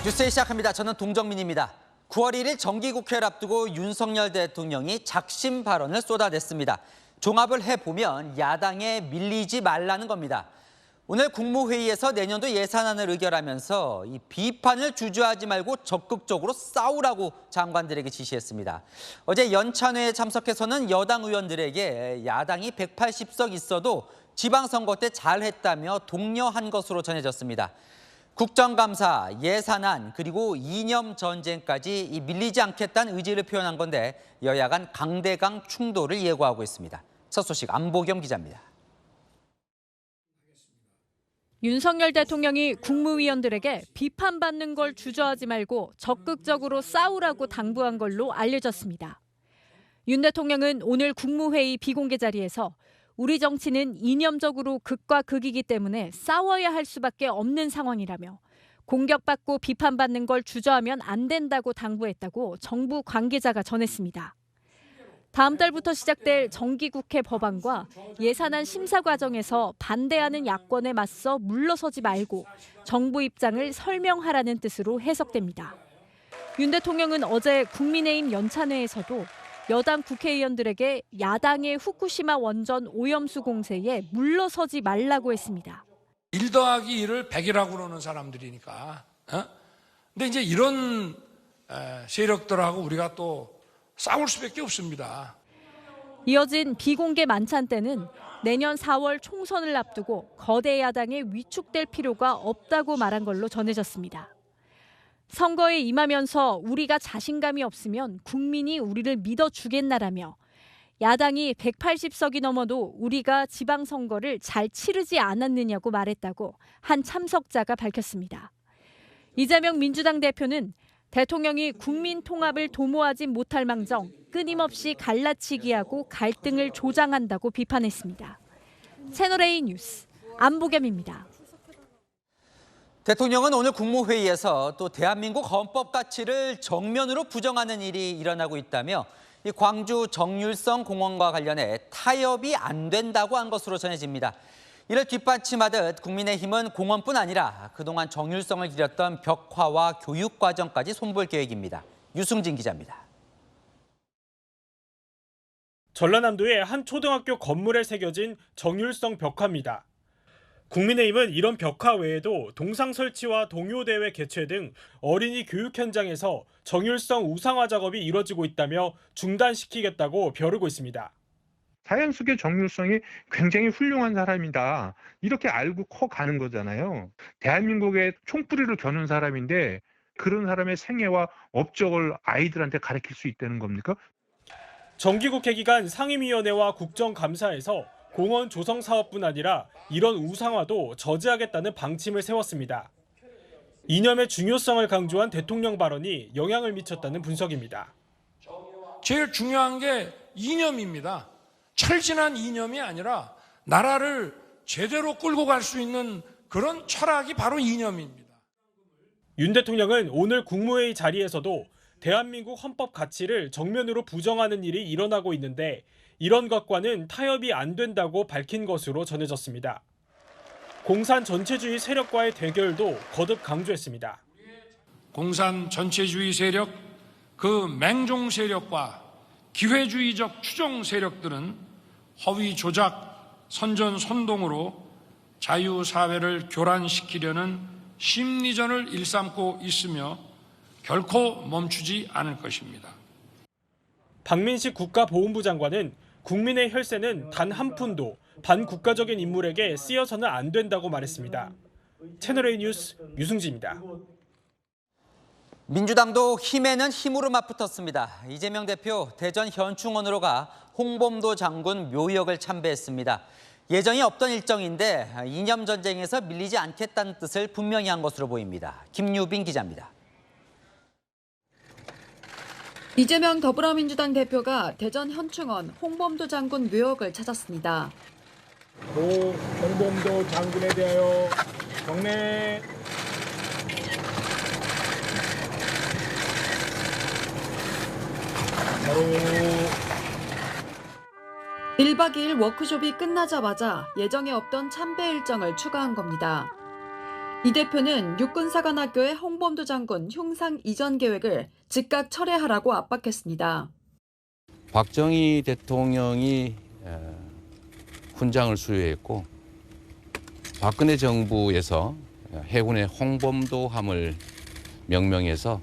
뉴스에 시작합니다. 저는 동정민입니다. 9월 1일 정기국회를 앞두고 윤석열 대통령이 작심 발언을 쏟아냈습니다. 종합을 해보면 야당에 밀리지 말라는 겁니다. 오늘 국무회의에서 내년도 예산안을 의결하면서 이 비판을 주저하지 말고 적극적으로 싸우라고 장관들에게 지시했습니다. 어제 연찬회에 참석해서는 여당 의원들에게 야당이 180석 있어도 지방선거 때 잘했다며 독려한 것으로 전해졌습니다. 국정감사, 예산안, 그리고 이념 전쟁까지 밀리지 않겠다는 의지를 표현한 건데 여야 간 강대강 충돌을 예고하고 있습니다. 첫 소식 안보겸 기자입니다. 윤석열 대통령이 국무위원들에게 비판받는 걸 주저하지 말고 적극적으로 싸우라고 당부한 걸로 알려졌습니다. 윤 대통령은 오늘 국무회의 비공개 자리에서 우리 정치는 이념적으로 극과 극이기 때문에 싸워야 할 수밖에 없는 상황이라며 공격받고 비판받는 걸 주저하면 안 된다고 당부했다고 정부 관계자가 전했습니다. 다음 달부터 시작될 정기국회 법안과 예산안 심사 과정에서 반대하는 야권에 맞서 물러서지 말고 정부 입장을 설명하라는 뜻으로 해석됩니다. 윤 대통령은 어제 국민의힘 연찬회에서도 여당 국회의원들에게 야당의 후쿠시마 원전 오염수 공세에 물러서지 말라고 했습니다. 1 더하기 1을 100이라고 그러는 사람들이니까. 근데 이제 이런 세력들하고 우리가 또 싸울 수밖에 없습니다. 이어진 비공개 만찬 때는 내년 4월 총선을 앞두고 거대 야당에 위축될 필요가 없다고 말한 걸로 전해졌습니다. 선거에 임하면서 우리가 자신감이 없으면 국민이 우리를 믿어주겠나라며 야당이 180석이 넘어도 우리가 지방선거를 잘 치르지 않았느냐고 말했다고 한 참석자가 밝혔습니다. 이재명 민주당 대표는 대통령이 국민 통합을 도모하지 못할 망정 끊임없이 갈라치기하고 갈등을 조장한다고 비판했습니다. 채널A 뉴스 안보겸입니다. 대통령은 오늘 국무회의에서 또 대한민국 헌법 가치를 정면으로 부정하는 일이 일어나고 있다며 이 광주 정율성 공원과 관련해 타협이 안 된다고 한 것으로 전해집니다. 이를 뒷받침하듯 국민의힘은 공원뿐 아니라 그동안 정율성을 기렸던 벽화와 교육 과정까지 손볼 계획입니다. 유승진 기자입니다. 전라남도의 한 초등학교 건물에 새겨진 정율성 벽화입니다. 국민의힘은 이런 벽화 외에도 동상 설치와 동요대회 개최 등 어린이 교육 현장에서 정율성 우상화 작업이 이뤄지고 있다며 중단시키겠다고 벼르고 있습니다. 자연 속의 정율성이 굉장히 훌륭한 사람이다. 이렇게 알고 커가는 거잖아요. 대한민국의 총뿌리를 겨눈 사람인데 그런 사람의 생애와 업적을 아이들한테 가르칠 수 있다는 겁니까? 정기국회 기간 상임위원회와 국정감사에서 공원 조성 사업뿐 아니라 이런 우상화도 저지하겠다는 방침을 세웠습니다. 이념의 중요성을 강조한 대통령 발언이 영향을 미쳤다는 분석입니다. 제일 중요한 게 이념입니다. 철진한 이념이 아니라 나라를 제대로 끌고 갈 수 있는 그런 철학이 바로 이념입니다. 윤 대통령은 오늘 국무회의 자리에서도 대한민국 헌법 가치를 정면으로 부정하는 일이 일어나고 있는데 이런 것과는 타협이 안 된다고 밝힌 것으로 전해졌습니다. 공산 전체주의 세력과의 대결도 거듭 강조했습니다. 공산 전체주의 세력, 그 맹종 세력과 기회주의적 추종 세력들은 허위 조작, 선전선동으로 자유사회를 교란시키려는 심리전을 일삼고 있으며 결코 멈추지 않을 것입니다. 박민식 국가보훈부 장관은 국민의 혈세는 단 한 푼도 반국가적인 인물에게 쓰여서는 안 된다고 말했습니다. 채널A 뉴스 유승지입니다. 민주당도 힘에는 힘으로 맞붙었습니다. 이재명 대표 대전 현충원으로 가 홍범도 장군 묘역을 참배했습니다. 예정이 없던 일정인데 이념 전쟁에서 밀리지 않겠다는 뜻을 분명히 한 것으로 보입니다. 김유빈 기자입니다. 이재명 더불어민주당 대표가 대전 현충원 홍범도 장군 묘역을 찾았습니다. 고 홍범도 장군에 대하여 경례. 1박 2일 워크숍이 끝나자마자 예정에 없던 참배 일정을 추가한 겁니다. 이 대표는 육군사관학교의 홍범도 장군 흉상 이전 계획을 즉각 철회하라고 압박했습니다. 박정희 대통령이 훈장을 수여했고 박근혜 정부에서 해군의 홍범도함을 명명해서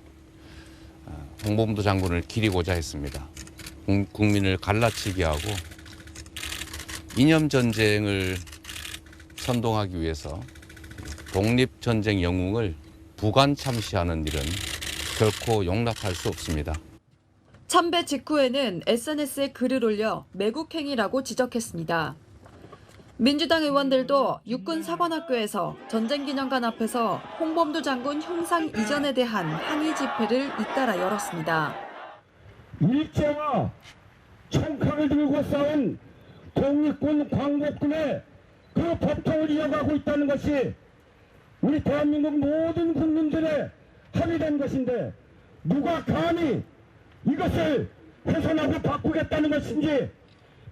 홍범도 장군을 기리고자 했습니다. 국민을 갈라치게 하고 이념전쟁을 선동하기 위해서 독립전쟁 영웅을 부관 참시하는 일은 결코 용납할 수 없습니다. 참배 직후에는 SNS에 글을 올려 매국행위라고 지적했습니다. 민주당 의원들도 육군사관학교에서 전쟁기념관 앞에서 홍범도 장군 흉상 이전에 대한 항의 집회를 잇따라 열었습니다. 일제와 총칼을 들고 싸운 독립군 광복군의 그 법통을 이어가고 있다는 것이 우리 대한민국 모든 국민들의 합의된 것인데 누가 감히 이것을 훼손하고 바꾸겠다는 것인지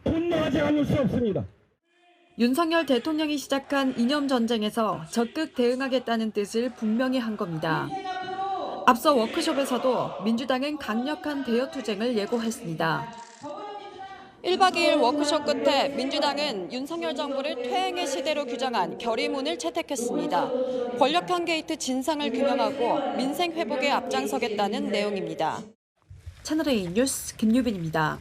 분노하지 않을 수 없습니다. 윤석열 대통령이 시작한 이념전쟁에서 적극 대응하겠다는 뜻을 분명히 한 겁니다. 앞서 워크숍에서도 민주당은 강력한 대여투쟁을 예고했습니다. 1박 2일 워크숍 끝에 민주당은 윤석열 정부를 퇴행의 시대로 규정한 결의문을 채택했습니다. 권력형 게이트 진상을 규명하고 민생 회복에 앞장서겠다는 내용입니다. 채널A 뉴스 김유빈입니다.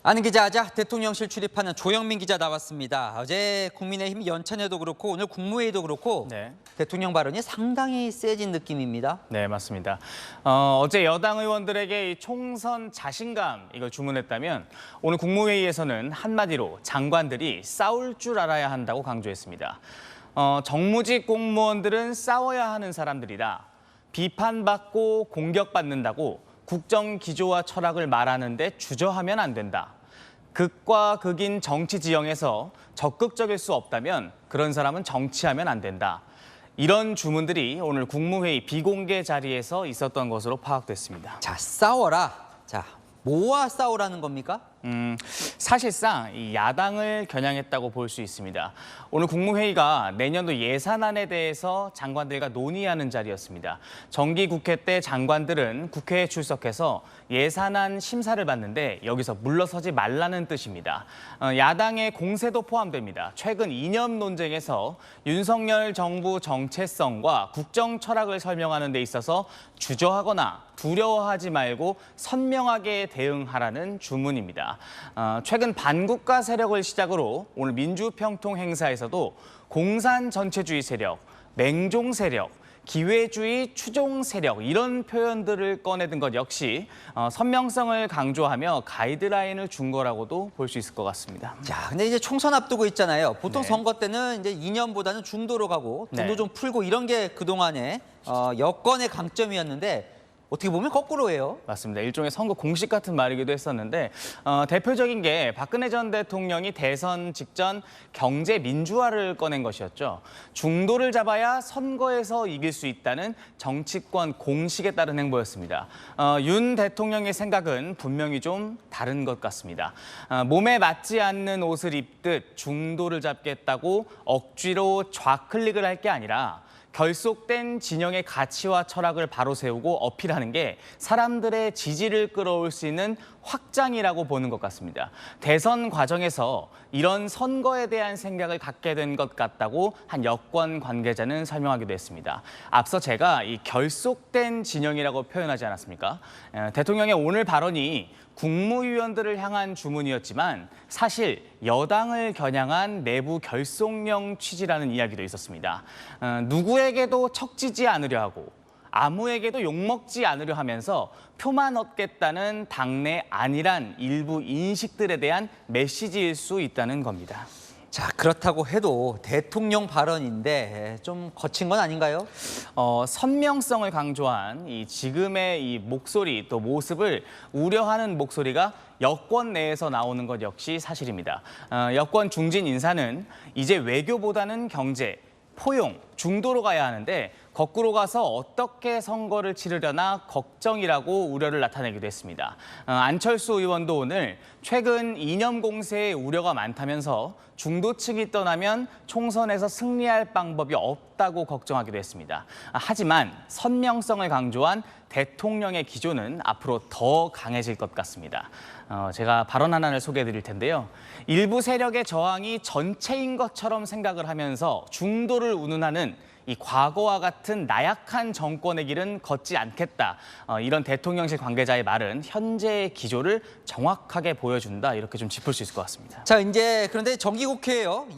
아는 기자 하자 대통령실 출입하는 조영민 기자 나왔습니다. 어제 국민의힘 연찬회도 그렇고 오늘 국무회의도 그렇고 대통령 발언이 상당히 세진 느낌입니다. 네, 맞습니다. 어제 여당 의원들에게 이 총선 자신감 이걸 주문했다면 오늘 국무회의에서는 한마디로 장관들이 싸울 줄 알아야 한다고 강조했습니다. 정무직 공무원들은 싸워야 하는 사람들이다. 비판받고 공격받는다고 국정 기조와 철학을 말하는데 주저하면 안 된다. 극과 극인 정치 지형에서 적극적일 수 없다면 그런 사람은 정치하면 안 된다. 이런 주문들이 오늘 국무회의 비공개 자리에서 있었던 것으로 파악됐습니다. 자, 싸워라. 자, 뭐와 싸우라는 겁니까? 사실상 이 야당을 겨냥했다고 볼 수 있습니다. 오늘 국무회의가 내년도 예산안에 대해서 장관들과 논의하는 자리였습니다. 정기국회 때 장관들은 국회에 출석해서 예산안 심사를 받는데 여기서 물러서지 말라는 뜻입니다. 야당의 공세도 포함됩니다. 최근 이념 논쟁에서 윤석열 정부 정체성과 국정 철학을 설명하는 데 있어서 주저하거나 두려워하지 말고 선명하게 대응하라는 주문입니다. 최근 반국가 세력을 시작으로 오늘 민주평통 행사에서도 공산 전체주의 세력, 맹종 세력, 기회주의 추종 세력 이런 표현들을 꺼내든 것 역시 선명성을 강조하며 가이드라인을 준 거라고도 볼 수 있을 것 같습니다. 자, 근데 이제 총선 앞두고 있잖아요. 보통 선거 때는 이제 이념보다는 중도로 가고 등도 좀 풀고 이런 게 그동안의 여권의 강점이었는데 어떻게 보면 거꾸로예요. 맞습니다. 일종의 선거 공식 같은 말이기도 했었는데 대표적인 게 박근혜 전 대통령이 대선 직전 경제 민주화를 꺼낸 것이었죠. 중도를 잡아야 선거에서 이길 수 있다는 정치권 공식에 따른 행보였습니다. 윤 대통령의 생각은 분명히 좀 다른 것 같습니다. 몸에 맞지 않는 옷을 입듯 중도를 잡겠다고 억지로 좌클릭을 할 게 아니라 결속된 진영의 가치와 철학을 바로 세우고 어필하는 게 사람들의 지지를 끌어올 수 있는 확장이라고 보는 것 같습니다. 대선 과정에서 이런 선거에 대한 생각을 갖게 된 것 같다고 한 여권 관계자는 설명하기도 했습니다. 앞서 제가 이 결속된 진영이라고 표현하지 않았습니까? 대통령의 오늘 발언이 국무위원들을 향한 주문이었지만 사실 여당을 겨냥한 내부 결속령 취지라는 이야기도 있었습니다. 누구에게도 척지지 않으려 하고 아무에게도 욕먹지 않으려 하면서 표만 얻겠다는 당내 안일한 일부 인식들에 대한 메시지일 수 있다는 겁니다. 자, 그렇다고 해도 대통령 발언인데 좀 거친 건 아닌가요? 선명성을 강조한 이 지금의 이 목소리 또 모습을 우려하는 목소리가 여권 내에서 나오는 것 역시 사실입니다. 여권 중진 인사는 이제 외교보다는 경제, 포용, 중도로 가야 하는데 거꾸로 가서 어떻게 선거를 치르려나 걱정이라고 우려를 나타내기도 했습니다. 안철수 의원도 오늘 최근 이념 공세에 우려가 많다면서 중도층이 떠나면 총선에서 승리할 방법이 없다고 걱정하기도 했습니다. 하지만 선명성을 강조한 대통령의 기조는 앞으로 더 강해질 것 같습니다. 제가 발언 하나를 소개해드릴 텐데요. 일부 세력의 저항이 전체인 것처럼 생각을 하면서 중도를 운운하는 이 과거와 같은 나약한 정권의 길은 걷지 않겠다. 이런 대통령실 관계자의 말은 현재의 기조를 정확하게 보여준다. 이렇게 좀 짚을 수 있을 것 같습니다. 자, 이제 그런데 정기국회예요.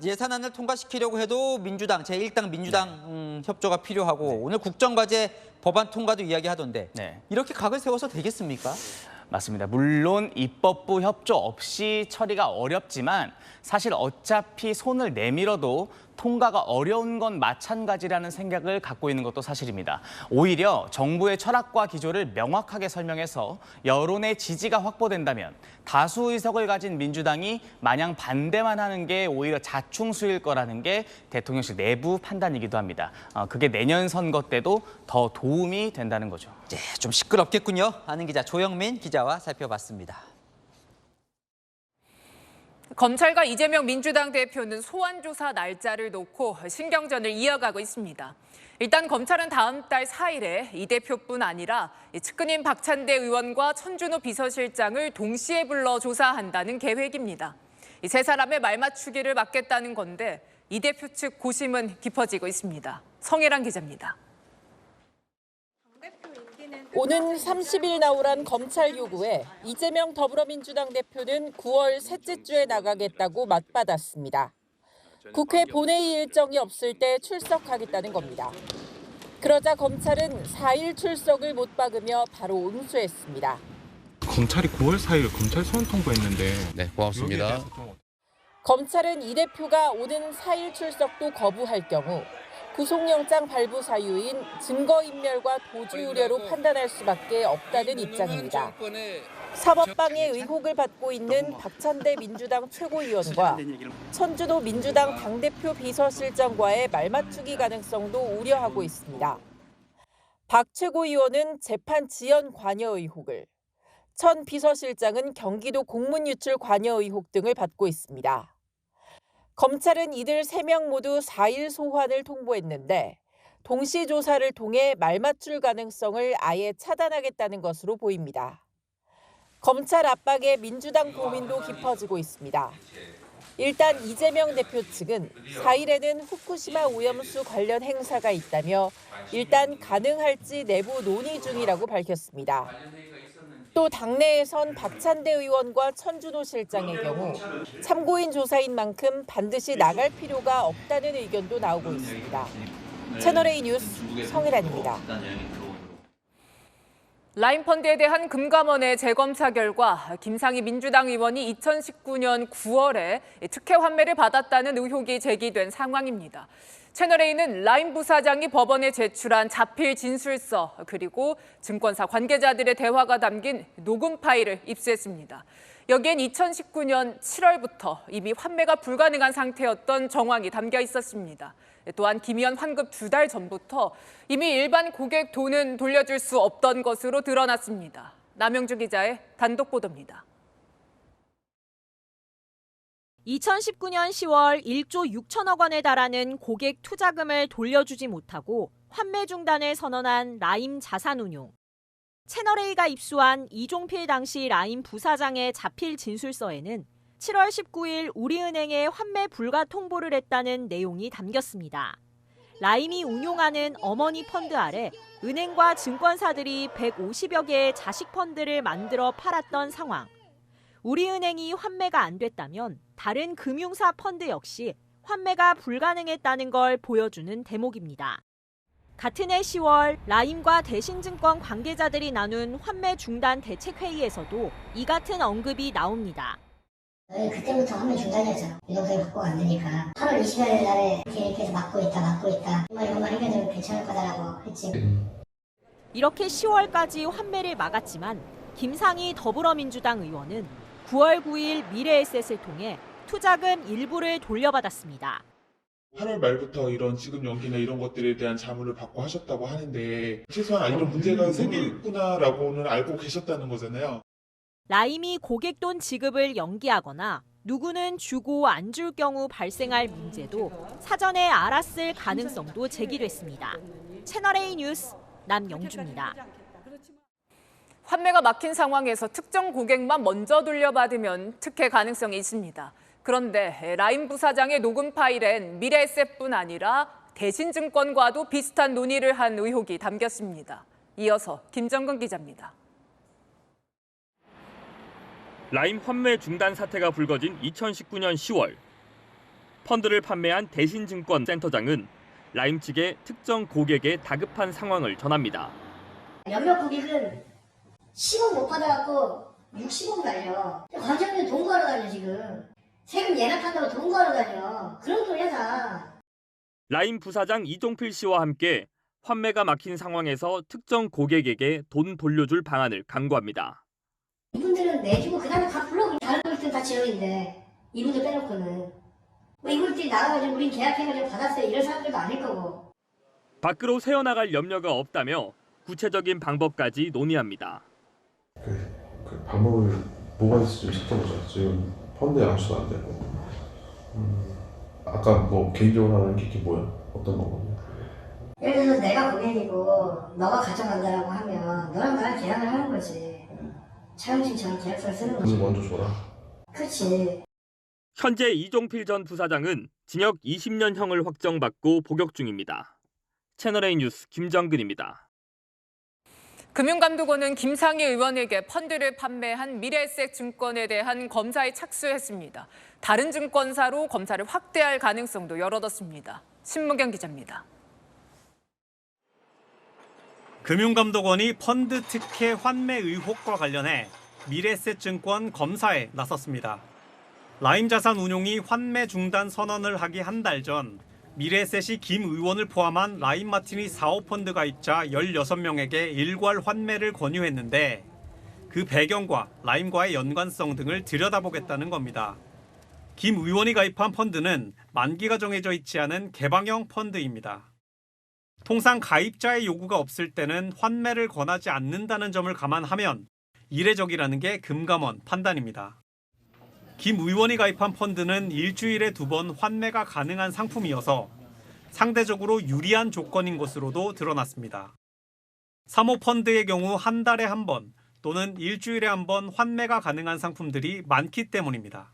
예산안을 통과시키려고 해도 민주당, 제1당 민주당 협조가 필요하고 오늘 국정과제 법안 통과도 이야기하던데 이렇게 각을 세워서 되겠습니까? 맞습니다. 물론 입법부 협조 없이 처리가 어렵지만 사실 어차피 손을 내밀어도 통과가 어려운 건 마찬가지라는 생각을 갖고 있는 것도 사실입니다. 오히려 정부의 철학과 기조를 명확하게 설명해서 여론의 지지가 확보된다면 다수 의석을 가진 민주당이 마냥 반대만 하는 게 오히려 자충수일 거라는 게 대통령실 내부 판단이기도 합니다. 그게 내년 선거 때도 더 도움이 된다는 거죠. 네, 좀 시끄럽겠군요. 아는 기자 조영민 기자와 살펴봤습니다. 검찰과 이재명 민주당 대표는 소환조사 날짜를 놓고 신경전을 이어가고 있습니다. 일단 검찰은 다음 달 4일에 이 대표뿐 아니라 측근인 박찬대 의원과 천준호 비서실장을 동시에 불러 조사한다는 계획입니다. 이 세 사람의 말맞추기를 막겠다는 건데 이 대표 측 고심은 깊어지고 있습니다. 성혜란 기자입니다. 오는 30일 나오란 검찰 요구에 이재명 더불어민주당 대표는 9월 셋째 주에 나가겠다고 맞받았습니다. 국회 본회의 일정이 없을 때 출석하겠다는 겁니다. 그러자 검찰은 4일 출석을 못 박으며 바로 응수했습니다. 검찰이 9월 4일 검찰 소환 통보했는데. 네, 고맙습니다. 검찰은 이 대표가 오는 4일 출석도 거부할 경우 구속영장 발부 사유인 증거인멸과 도주 우려로 판단할 수밖에 없다는 입장입니다. 사법방해 의혹을 받고 있는 박찬대 민주당 최고위원과 천준호 민주당 당대표 비서실장과의 말맞추기 가능성도 우려하고 있습니다. 박 최고위원은 재판 지연 관여 의혹을, 천 비서실장은 경기도 공문 유출 관여 의혹 등을 받고 있습니다. 검찰은 이들 3명 모두 4일 소환을 통보했는데 동시 조사를 통해 말맞출 가능성을 아예 차단하겠다는 것으로 보입니다. 검찰 압박에 민주당 고민도 깊어지고 있습니다. 일단 이재명 대표 측은 4일에는 후쿠시마 오염수 관련 행사가 있다며 일단 가능할지 내부 논의 중이라고 밝혔습니다. 또 당내에선 박찬대 의원과 천준호 실장의 경우 참고인 조사인 만큼 반드시 나갈 필요가 없다는 의견도 나오고 있습니다. 채널A 뉴스 성혜란입니다. 라인펀드에 대한 금감원의 재검사 결과 김상희 민주당 의원이 2019년 9월에 특혜 환매를 받았다는 의혹이 제기된 상황입니다. 채널A는 라인 부사장이 법원에 제출한 자필 진술서 그리고 증권사 관계자들의 대화가 담긴 녹음 파일을 입수했습니다. 여기엔 2019년 7월부터 이미 환매가 불가능한 상태였던 정황이 담겨 있었습니다. 또한 김 의원 환급 2달 전부터 이미 일반 고객 돈은 돌려줄 수 없던 것으로 드러났습니다. 남영주 기자의 단독 보도입니다. 2019년 10월 1조 6천억 원에 달하는 고객 투자금을 돌려주지 못하고 환매 중단을 선언한 라임 자산운용. 채널A가 입수한 이종필 당시 라임 부사장의 자필 진술서에는 7월 19일 우리은행에 환매 불가 통보를 했다는 내용이 담겼습니다. 라임이 운용하는 어머니 펀드 아래 은행과 증권사들이 150여 개의 자식 펀드를 만들어 팔았던 상황. 우리은행이 환매가 안 됐다면 다른 금융사 펀드 역시 환매가 불가능했다는 걸 보여주는 대목입니다. 같은 해 10월 라임과 대신증권 관계자들이 나눈 환매 중단 대책회의에서도 이 같은 언급이 나옵니다. 그때부터 환매 중단이었잖아. 유동성이 확보가 안 되니까 8월 20일 날에 이렇게 해서 막고 있다. 이것만 해결되면 괜찮을 거다라고 했지. 이렇게 10월까지 환매를 막았지만 김상희 더불어민주당 의원은 9월 9일 미래에셋을 통해 투자금 일부를 돌려받았습니다. 8월 말부터 이런 지급 연기나 이런 것들에 대한 자문을 받고 하셨다고 하는데 최소한 이런 문제가 생기구나라고는 알고 계셨다는 거잖아요. 라임이 고객 돈 지급을 연기하거나 누구는 주고 안 줄 경우 발생할 문제도 사전에 알았을 가능성도 제기됐습니다. 채널A 뉴스 남영주입니다. 환매가 막힌 상황에서 특정 고객만 먼저 돌려받으면 특혜 가능성이 있습니다. 그런데 라임 부사장의 녹음 파일엔 미래에셋뿐 아니라 대신증권과도 비슷한 논의를 한 의혹이 담겼습니다. 이어서 김정근 기자입니다. 라임 환매 중단 사태가 불거진 2019년 10월. 펀드를 판매한 대신증권 센터장은 라임 측에 특정 고객의 다급한 상황을 전합니다. 몇몇 고객은 10억 못 받아갖고 60억 날려. 과장님 돈 구하러 다녀 지금. 세금 예납한다고 돈 구하러 다녀. 그런 소리야 다. 라임 부사장 이종필 씨와 함께 환매가 막힌 상황에서 특정 고객에게 돈 돌려줄 방안을 강구합니다. 이분들은 내주고 그 다음에 다 불러. 다른 분들은 다 지역인데 이분들 빼놓고는. 뭐 이분들이 나가가지고 우린 계약해가지고 받았어요. 이런 사람들도 아닐 거고. 밖으로 새어나갈 염려가 없다며 구체적인 방법까지 논의합니다. 그 방법을 뭐가 있을지 좀 찾아보자. 지금 펀드에 암수도 안 되고. 아까 뭐 개인적으로 하는 게 뭐야? 어떤 방법이야? 예를 들어서 내가 고객이고 너가 가져간다라고 하면 너랑 나랑 계약을 하는 거지. 차용증처럼 계약서를 쓰는 거지. 먼저 줘라. 그렇지. 현재 이종필 전 부사장은 징역 20년형을 확정받고 복역 중입니다. 채널A 뉴스 김정근입니다. 금융감독원은 김상희 의원에게 펀드를 판매한 미래에셋 증권에 대한 검사에 착수했습니다. 다른 증권사로 검사를 확대할 가능성도 열어뒀습니다. 신무경 기자입니다. 금융감독원이 펀드 특혜 환매 의혹과 관련해 미래에셋 증권 검사에 나섰습니다. 라임자산운용이 환매 중단 선언을 하기 한 달 전 미래에셋이 김 의원을 포함한 라임마티니 4호 펀드 가입자 16명에게 일괄 환매를 권유했는데 그 배경과 라임과의 연관성 등을 들여다보겠다는 겁니다. 김 의원이 가입한 펀드는 만기가 정해져 있지 않은 개방형 펀드입니다. 통상 가입자의 요구가 없을 때는 환매를 권하지 않는다는 점을 감안하면 이례적이라는 게 금감원 판단입니다. 김 의원이 가입한 펀드는 일주일에 2번 환매가 가능한 상품이어서 상대적으로 유리한 조건인 것으로도 드러났습니다. 3호 펀드의 경우 한 달에 한 번 또는 일주일에 한 번 환매가 가능한 상품들이 많기 때문입니다.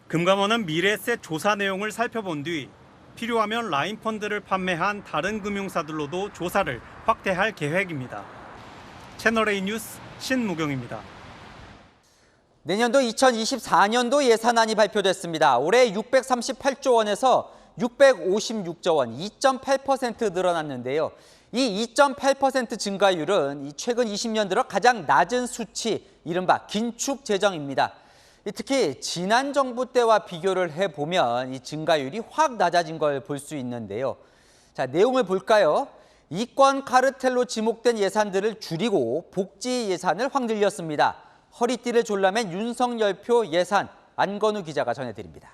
금감원은 미래에셋 조사 내용을 살펴본 뒤 필요하면 라임 펀드를 판매한 다른 금융사들로도 조사를 확대할 계획입니다. 채널A 뉴스 신무경입니다. 내년도 2024년도 예산안이 발표됐습니다. 올해 638조 원에서 656조 원, 2.8% 늘어났는데요. 이 2.8% 증가율은 최근 20년 들어 가장 낮은 수치, 이른바 긴축 재정입니다. 특히 지난 정부 때와 비교를 해보면 이 증가율이 확 낮아진 걸 볼 수 있는데요. 자, 내용을 볼까요? 이권 카르텔로 지목된 예산들을 줄이고 복지 예산을 확 늘렸습니다. 허리띠를 졸라맨 윤석열표 예산, 안건우 기자가 전해드립니다.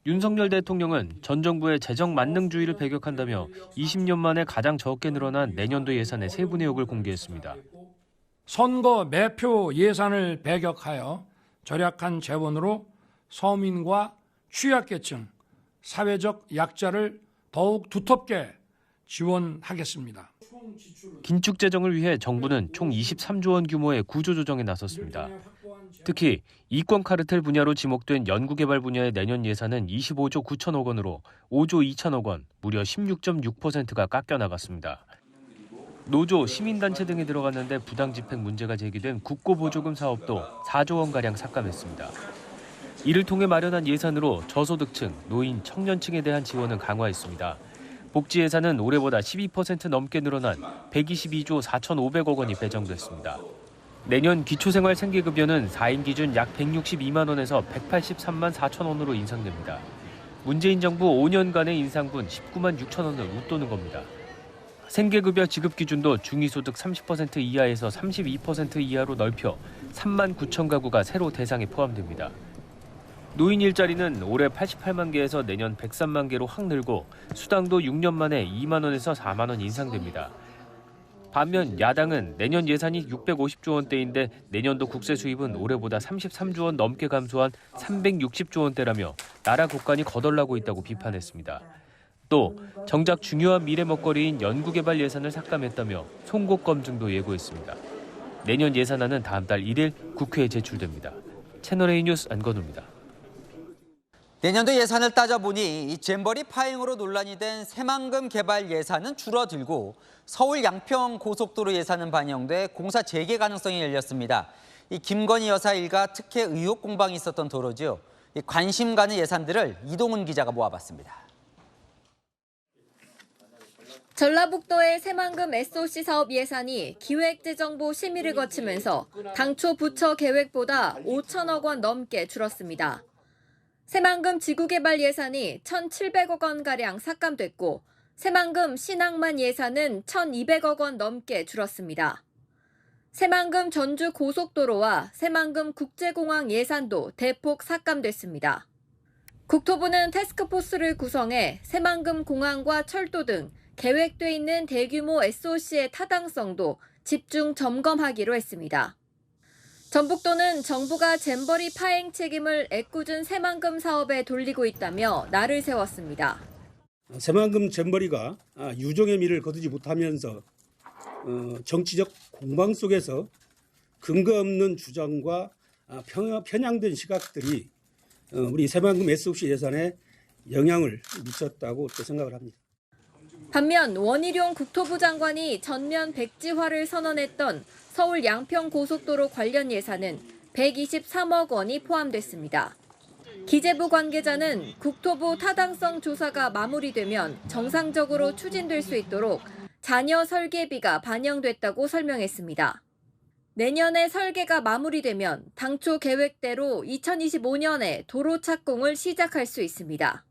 윤석열 대통령은 전 정부의 재정 만능주의를 배격한다며 20년 만에 가장 적게 늘어난 내년도 예산의 세부 내역을 공개했습니다. 선거 매표 예산을 배격하여 절약한 재원으로 서민과 취약계층, 사회적 약자를 더욱 두텁게 지원하겠습니다. 긴축 재정을 위해 정부는 총 23조 원 규모의 구조조정에 나섰습니다. 특히 이권 카르텔 분야로 지목된 연구개발 분야의 내년 예산은 25조 9천억 원으로 5조 2천억 원, 무려 16.6%가 깎여나갔습니다. 노조, 시민단체 등이 들어갔는데 부당집행 문제가 제기된 국고보조금 사업도 4조 원가량 삭감했습니다. 이를 통해 마련한 예산으로 저소득층, 노인, 청년층에 대한 지원은 강화했습니다. 복지 예산은 올해보다 12% 넘게 늘어난 122조 4,500억 원이 배정됐습니다. 내년 기초생활 생계급여는 4인 기준 약 162만 원에서 183만 4천 원으로 인상됩니다. 문재인 정부 5년간의 인상분 19만 6천 원을 웃도는 겁니다. 생계급여 지급 기준도 중위소득 30% 이하에서 32% 이하로 넓혀 3만 9천 가구가 새로 대상에 포함됩니다. 노인 일자리는 올해 88만 개에서 내년 103만 개로 확 늘고 수당도 6년 만에 2만 원에서 4만 원 인상됩니다. 반면 야당은 내년 예산이 650조 원대인데 내년도 국세 수입은 올해보다 33조 원 넘게 감소한 360조 원대라며 나라 국간이 거덜나고 있다고 비판했습니다. 또 정작 중요한 미래 먹거리인 연구개발 예산을 삭감했다며 송곳 검증도 예고했습니다. 내년 예산안은 다음 달 1일 국회에 제출됩니다. 채널A 뉴스 안건우입니다. 내년도 예산을 따져보니 이 잼버리 파행으로 논란이 된 새만금 개발 예산은 줄어들고 서울 양평 고속도로 예산은 반영돼 공사 재개 가능성이 열렸습니다. 이 김건희 여사 일가 특혜 의혹 공방이 있었던 도로죠. 이 관심 가는 예산들을 이동훈 기자가 모아봤습니다. 전라북도의 새만금 SOC 사업 예산이 기획재정부 심의를 거치면서 당초 부처 계획보다 5천억 원 넘게 줄었습니다. 새만금 지구개발 예산이 1,700억 원가량 삭감됐고 새만금 신항만 예산은 1,200억 원 넘게 줄었습니다. 새만금 전주 고속도로와 새만금 국제공항 예산도 대폭 삭감됐습니다. 국토부는 태스크포스를 구성해 새만금 공항과 철도 등 계획돼 있는 대규모 SOC의 타당성도 집중 점검하기로 했습니다. 전북도는 정부가 잼버리 파행 책임을 애꿎은 새만금 사업에 돌리고 있다며 날을 세웠습니다. 새만금 잼버리가 유종의 미를 거두지 못하면서 정치적 공방 속에서 근거 없는 주장과 편향된 시각들이 우리 새만금 SOC 예산에 영향을 미쳤다고 생각을 합니다. 반면 원희룡 국토부 장관이 전면 백지화를 선언했던 서울 양평 고속도로 관련 예산은 123억 원이 포함됐습니다. 기재부 관계자는 국토부 타당성 조사가 마무리되면 정상적으로 추진될 수 있도록 잔여 설계비가 반영됐다고 설명했습니다. 내년에 설계가 마무리되면 당초 계획대로 2025년에 도로 착공을 시작할 수 있습니다.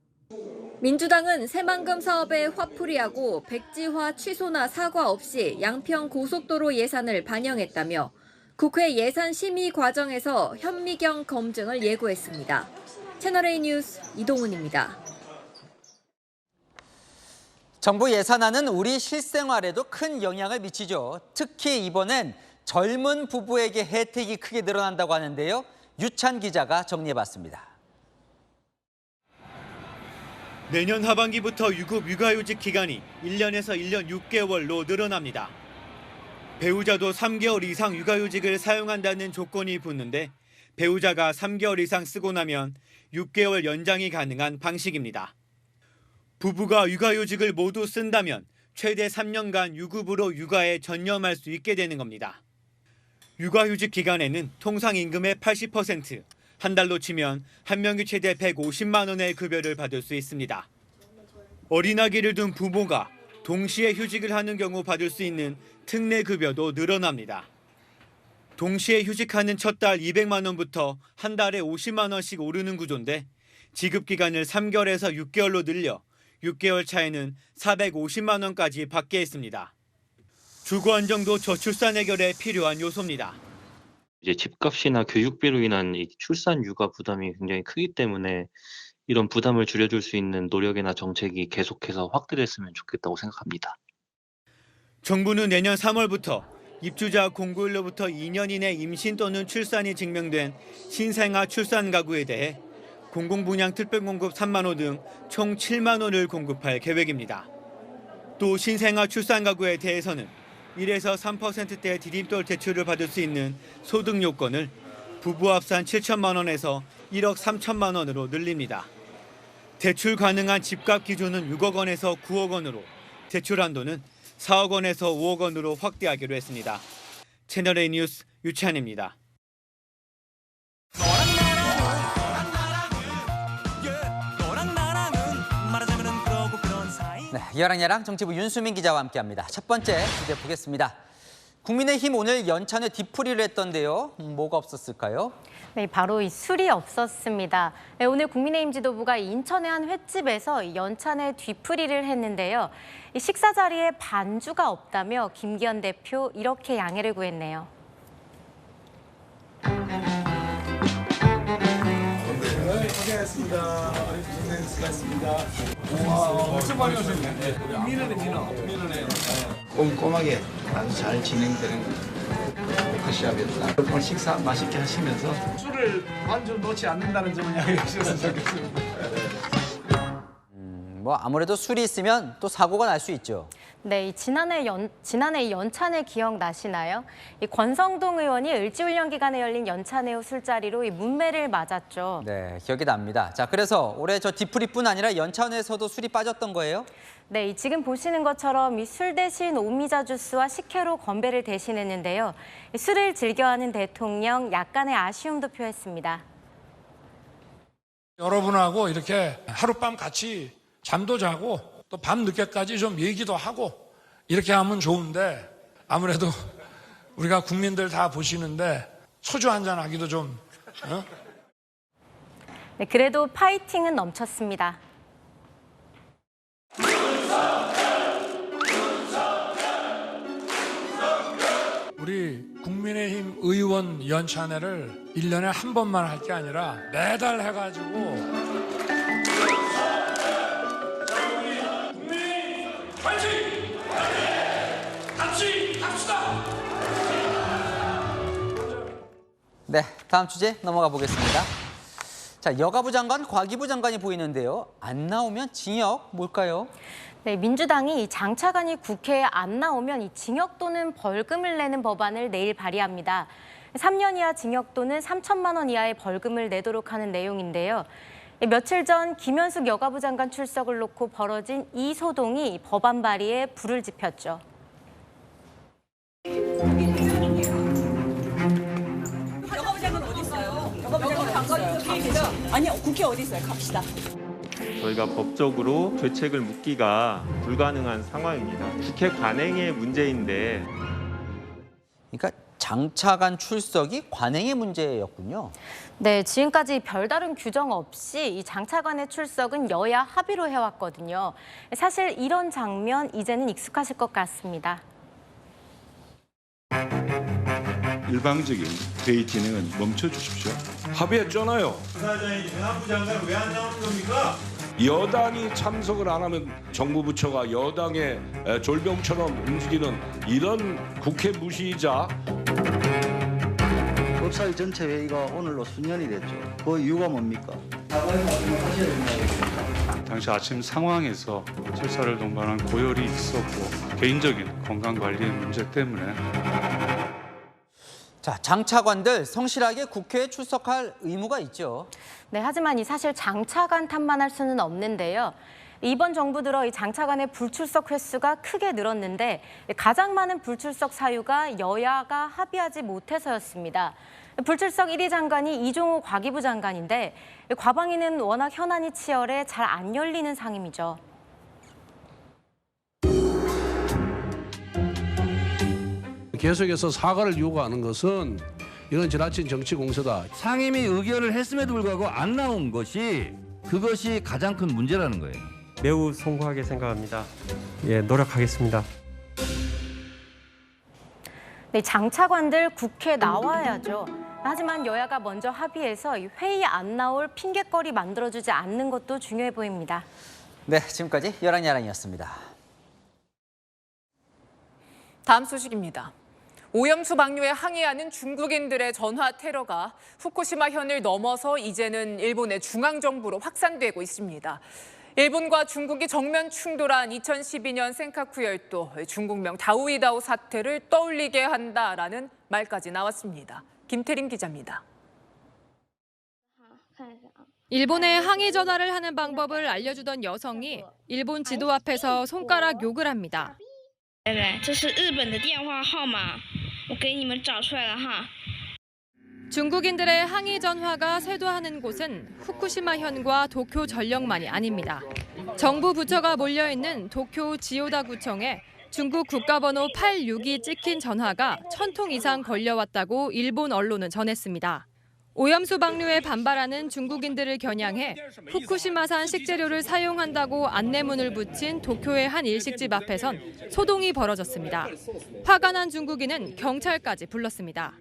민주당은 새만금 사업에 화풀이하고 백지화 취소나 사과 없이 양평 고속도로 예산을 반영했다며 국회 예산 심의 과정에서 현미경 검증을 예고했습니다. 채널A 뉴스 이동훈입니다. 정부 예산안은 우리 실생활에도 큰 영향을 미치죠. 특히 이번엔 젊은 부부에게 혜택이 크게 늘어난다고 하는데요. 유찬 기자가 정리해봤습니다. 내년 하반기부터 유급 육아휴직 기간이 1년에서 1년 6개월로 늘어납니다. 배우자도 3개월 이상 육아휴직을 사용한다는 조건이 붙는데 배우자가 3개월 이상 쓰고 나면 6개월 연장이 가능한 방식입니다. 부부가 육아휴직을 모두 쓴다면 최대 3년간 유급으로 육아에 전념할 수 있게 되는 겁니다. 육아휴직 기간에는 통상임금의 80%, 한 달로 치면 한 명이 최대 150만 원의 급여를 받을 수 있습니다. 어린아기를 둔 부모가 동시에 휴직을 하는 경우 받을 수 있는 특례급여도 늘어납니다. 동시에 휴직하는 첫 달 200만 원부터 한 달에 50만 원씩 오르는 구조인데 지급기간을 3개월에서 6개월로 늘려 6개월 차에는 450만 원까지 받게 했습니다. 주거 안정도 저출산 해결에 필요한 요소입니다. 이제 집값이나 교육비로 인한 이 출산 육아 부담이 굉장히 크기 때문에 이런 부담을 줄여줄 수 있는 노력이나 정책이 계속해서 확대됐으면 좋겠다고 생각합니다. 정부는 내년 3월부터 입주자 공고일로부터 2년 이내 임신 또는 출산이 증명된 신생아 출산 가구에 대해 공공분양 특별공급 3만 호 등 총 7만 호를 공급할 계획입니다. 또 신생아 출산 가구에 대해서는 1에서 3%대 디딤돌 대출을 받을 수 있는 소득 요건을 부부 합산 7천만 원에서 1억 3천만 원으로 늘립니다. 대출 가능한 집값 기준은 6억 원에서 9억 원으로, 대출 한도는 4억 원에서 5억 원으로 확대하기로 했습니다. 채널A 뉴스 유찬입니다. 네, 여랑야랑 정치부 윤수민 기자와 함께합니다. 첫 번째 주제 보겠습니다. 국민의힘 오늘 연찬회 뒤풀이를 했던데요. 뭐가 없었을까요? 네, 바로 이 술이 없었습니다. 네, 오늘 국민의힘 지도부가 인천의 한 횟집에서 연찬회 뒤풀이를 했는데요. 이 식사 자리에 반주가 없다며 김기현 대표 이렇게 양해를 구했네요. 고생하셨습니다. 수고하셨습니다. 와, 엄청 많이 오셨네. 민원에. 꼼꼼하게 아주 잘 진행되는 코커시합이었다. 오늘 식사 맛있게 하시면서 술을 완전 놓지 않는다는 점을 이야기해 주셨으면 좋겠습니다. 뭐 아무래도 술이 있으면 또 사고가 날 수 있죠. 네, 지난해 이 연찬회 기억나시나요? 이 권성동 의원이 을지훈련 기간에 열린 연찬회 후 술자리로 이 문매를 맞았죠. 네, 기억이 납니다. 자, 그래서 올해 저 뒤풀이뿐 아니라 연찬회에서도 술이 빠졌던 거예요? 네, 지금 보시는 것처럼 이 술 대신 오미자 주스와 식혜로 건배를 대신했는데요. 이 술을 즐겨하는 대통령 약간의 아쉬움도 표했습니다. 여러분하고 이렇게 하룻밤 같이 잠도 자고 또 밤 늦게까지 좀 얘기도 하고 이렇게 하면 좋은데 아무래도 우리가 국민들 다 보시는데 소주 한잔 하기도 좀 네, 그래도 파이팅은 넘쳤습니다. 우리 국민의힘 의원 연찬회를 1년에 한 번만 할 게 아니라 매달 해가지고 같이 합시다. 네, 다음 주제 넘어가 보겠습니다. 자, 여가부 장관, 과기부 장관이 보이는데요. 안 나오면 징역 뭘까요? 네, 민주당이 이 장차관이 국회에 안 나오면 이 징역 또는 벌금을 내는 법안을 내일 발의합니다. 3년 이하 징역 또는 3천만 원 이하의 벌금을 내도록 하는 내용인데요. 며칠 전 김현숙 여가부 장관 출석을 놓고 벌어진 이 소동이 법안 발의에 불을 지폈죠. 여가부 장관 어디 있어요? 여가부 장관 국회에 계셔. 아니요, 국회 어디 있어요? 갑시다. 저희가 법적으로 죄책을 묻기가 불가능한 상황입니다. 국회 관행의 문제인데. 그러니까 장차관 출석이 관행의 문제였군요. 네, 지금까지 별다른 규정 없이 이 장차관의 출석은 여야 합의로 해왔거든요. 사실 이런 장면 이제는 익숙하실 것 같습니다. 일방적인 회의 진행은 멈춰 주십시오. 합의했잖아요. 부사장이 행안부 장관 왜 안 나오는 겁니까? 여당이 참석을 안 하면 정부 부처가 여당의 졸병처럼 움직이는 이런 국회 무시이자 법사위 전체 회의가 오늘로 수년이 됐죠. 그 이유가 뭡니까? 당시 아침 상황에서 출사를 동반한 고열이 있었고 개인적인 건강관리의 문제 때문에 자, 장차관들 성실하게 국회에 출석할 의무가 있죠. 네, 하지만 이 사실 장차관 탓만 할 수는 없는데요. 이번 정부 들어 이 장차관의 불출석 횟수가 크게 늘었는데 가장 많은 불출석 사유가 여야가 합의하지 못해서였습니다. 불출석 1위 장관이 이종호 과기부 장관인데 과방위는 워낙 현안이 치열해 잘 안 열리는 상임이죠. 계속해서 사과를 요구하는 것은 이건 지나친 정치 공세다. 상임위 의결을 했음에도 불구하고 안 나온 것이 그것이 가장 큰 문제라는 거예요. 매우 송구하게 생각합니다. 예, 노력하겠습니다. 네, 장차관들 국회에 나와야죠. 하지만 여야가 먼저 합의해서 회의 안 나올 핑계거리 만들어주지 않는 것도 중요해 보입니다. 네, 지금까지 여랑야랑이었습니다. 다음 소식입니다. 오염수 방류에 항의하는 중국인들의 전화 테러가 후쿠시마현을 넘어서 이제는 일본의 중앙정부로 확산되고 있습니다. 일본과 중국이 정면 충돌한 2012년 센카쿠 열도, 중국명 다오이다오 사태를 떠올리게 한다라는 말까지 나왔습니다. 김태림 기자입니다. 일본에 항의 전화를 하는 방법을 알려주던 여성이 일본 지도 앞에서 손가락 욕을 합니다. 중국인들의 항의 전화가 쇄도하는 곳은 후쿠시마현과 도쿄 전력만이 아닙니다. 정부 부처가 몰려있는 도쿄 지오다 구청에 중국 국가번호 86이 찍힌 전화가 1000통 이상 걸려왔다고 일본 언론은 전했습니다. 오염수 방류에 반발하는 중국인들을 겨냥해 후쿠시마산 식재료를 사용한다고 안내문을 붙인 도쿄의 한 일식집 앞에선 소동이 벌어졌습니다. 화가 난 중국인은 경찰까지 불렀습니다.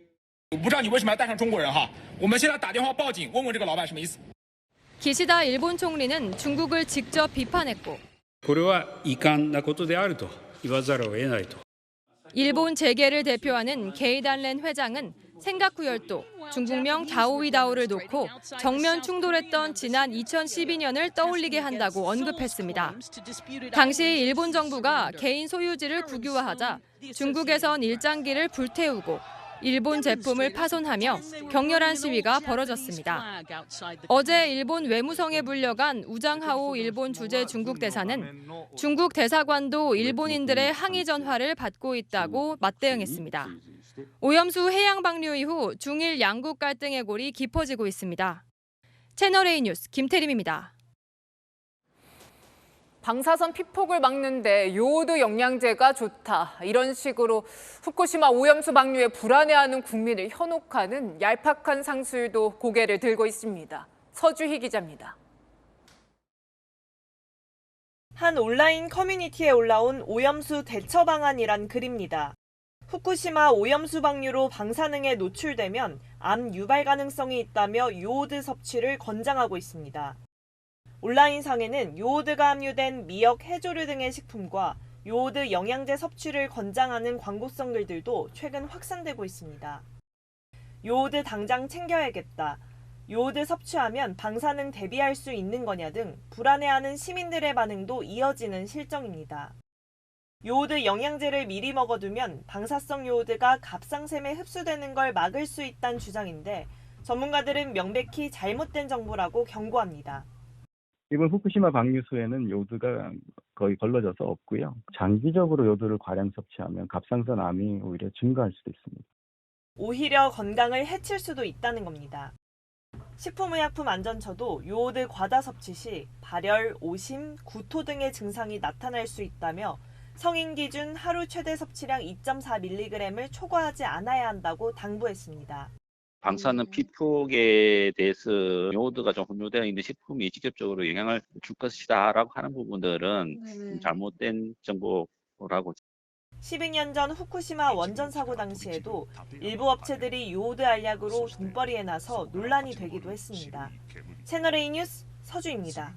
기시다 일본 총리는 중국을 직접 비판했고 これは遺憾なことであると言わざるを得ないと。 일본 재계를 대표하는 게이단렌 회장은 생각구열도 중국명 다오이다오를 놓고 정면 충돌했던 지난 2012년을 떠올리게 한다고 언급했습니다. 당시 일본 정부가 개인 소유지를 국유화하자 중국에선 일장기를 불태우고 일본 제품을 파손하며 격렬한 시위가 벌어졌습니다. 어제 일본 외무성에 불려간 우장하오 일본 주재 중국 대사는 중국 대사관도 일본인들의 항의 전화를 받고 있다고 맞대응했습니다. 오염수 해양 방류 이후 중일 양국 갈등의 골이 깊어지고 있습니다. 채널A 뉴스 김태림입니다. 방사선 피폭을 막는데 요오드 영양제가 좋다. 이런 식으로 후쿠시마 오염수 방류에 불안해하는 국민을 현혹하는 얄팍한 상술도 고개를 들고 있습니다. 서주희 기자입니다. 한 온라인 커뮤니티에 올라온 오염수 대처 방안이란 글입니다. 후쿠시마 오염수 방류로 방사능에 노출되면 암 유발 가능성이 있다며 요오드 섭취를 권장하고 있습니다. 온라인상에는 요오드가 함유된 미역, 해조류 등의 식품과 요오드 영양제 섭취를 권장하는 광고성 글들도 최근 확산되고 있습니다. 요오드 당장 챙겨야겠다. 요오드 섭취하면 방사능 대비할 수 있는 거냐 등 불안해하는 시민들의 반응도 이어지는 실정입니다. 요오드 영양제를 미리 먹어두면 방사성 요오드가 갑상샘에 흡수되는 걸 막을 수 있다는 주장인데 전문가들은 명백히 잘못된 정보라고 경고합니다. 이번 후쿠시마 방류수에는 요오드가 거의 걸러져서 없고요. 장기적으로 요오드를 과량 섭취하면 갑상선 암이 오히려 증가할 수도 있습니다. 오히려 건강을 해칠 수도 있다는 겁니다. 식품의약품안전처도 요오드 과다 섭취 시 발열, 오심, 구토 등의 증상이 나타날 수 있다며 성인 기준 하루 최대 섭취량 2.4mg을 초과하지 않아야 한다고 당부했습니다. 방사능 피폭에 대해서 요오드가 좀 함유되어 있는 식품이 직접적으로 영향을 줄 것이다라고 하는 부분들은 좀 잘못된 정보라고. 12년 전 후쿠시마 원전 사고 당시에도 일부 업체들이 요오드 알약으로 돈벌이에 나서 논란이 되기도 했습니다. 채널A 뉴스 서주입니다.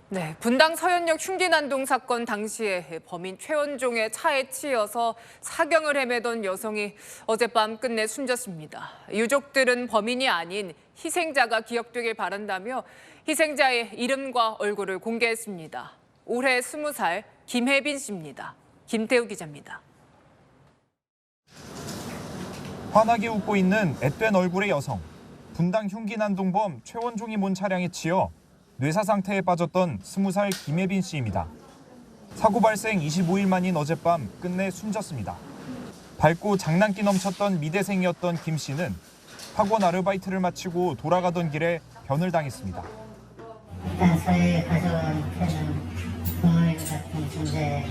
네, 분당 서현역 흉기난동 사건 당시에 범인 최원종의 차에 치여서 사경을 헤매던 여성이 어젯밤 끝내 숨졌습니다. 유족들은 범인이 아닌 희생자가 기억되길 바란다며 희생자의 이름과 얼굴을 공개했습니다. 올해 20살 김혜빈 씨입니다. 김태우 기자입니다. 환하게 웃고 있는 앳된 얼굴의 여성. 분당 흉기난동범 최원종이 몰 차량에 치여 뇌사 상태에 빠졌던 20살 김혜빈 씨입니다. 사고 발생 25일 만인 어젯밤 끝내 숨졌습니다. 밝고 장난기 넘쳤던 미대생이었던 김 씨는 학원 아르바이트를 마치고 돌아가던 길에 변을 당했습니다. 일단 저희 가족한테는 부모님 같은 존재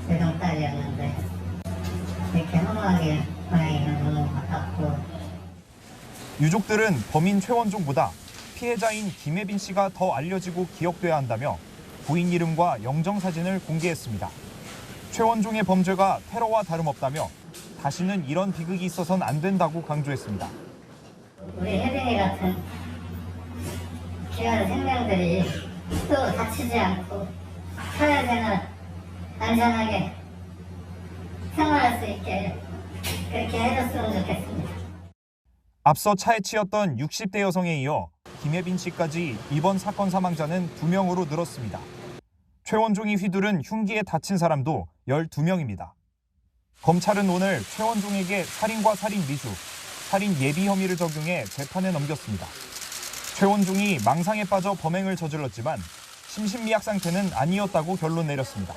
외동딸이었는데 이렇게 허무하게 고양이는 너무 아깝고. 유족들은 범인 최원종보다 피해자인 김혜빈 씨가 더 알려지고 기억돼야 한다며 부인 이름과 영정사진을 공개했습니다. 최원종의 범죄가 테러와 다름없다며 다시는 이런 비극이 있어서는 안 된다고 강조했습니다. 우리 혜빈이 같은 귀한 생명들이 또 다치지 않고 사회생활 안전하게 생활할 수 있게 그렇게 해줬으면 좋겠습니다. 앞서 차에 치였던 60대 여성에 이어 김혜빈 씨까지 이번 사건 사망자는 2명으로 늘었습니다. 최원종이 휘두른 흉기에 다친 사람도 12명입니다. 검찰은 오늘 최원종에게 살인과 살인 미수, 살인 예비 혐의를 적용해 재판에 넘겼습니다. 최원종이 망상에 빠져 범행을 저질렀지만 심신미약 상태는 아니었다고 결론 내렸습니다.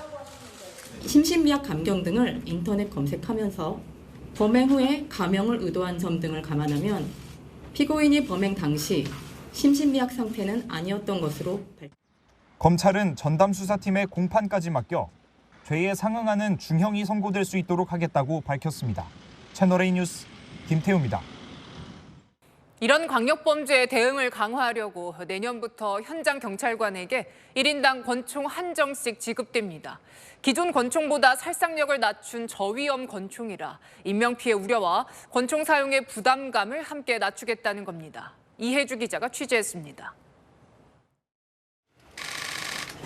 심신미약 감경 등을 인터넷 검색하면서 범행 후에 감형을 의도한 점 등을 감안하면 피고인이 범행 당시 심신미약 상태는 아니었던 것으로 밝혔습니다. 검찰은 전담수사팀에 공판까지 맡겨 죄에 상응하는 중형이 선고될 수 있도록 하겠다고 밝혔습니다. 채널A 뉴스 김태우입니다. 이런 강력범죄에 대응을 강화하려고 내년부터 현장 경찰관에게 1인당 권총 한정씩 지급됩니다. 기존 권총보다 살상력을 낮춘 저위험 권총이라 인명피해 우려와 권총 사용의 부담감을 함께 낮추겠다는 겁니다. 이혜주 기자가 취재했습니다.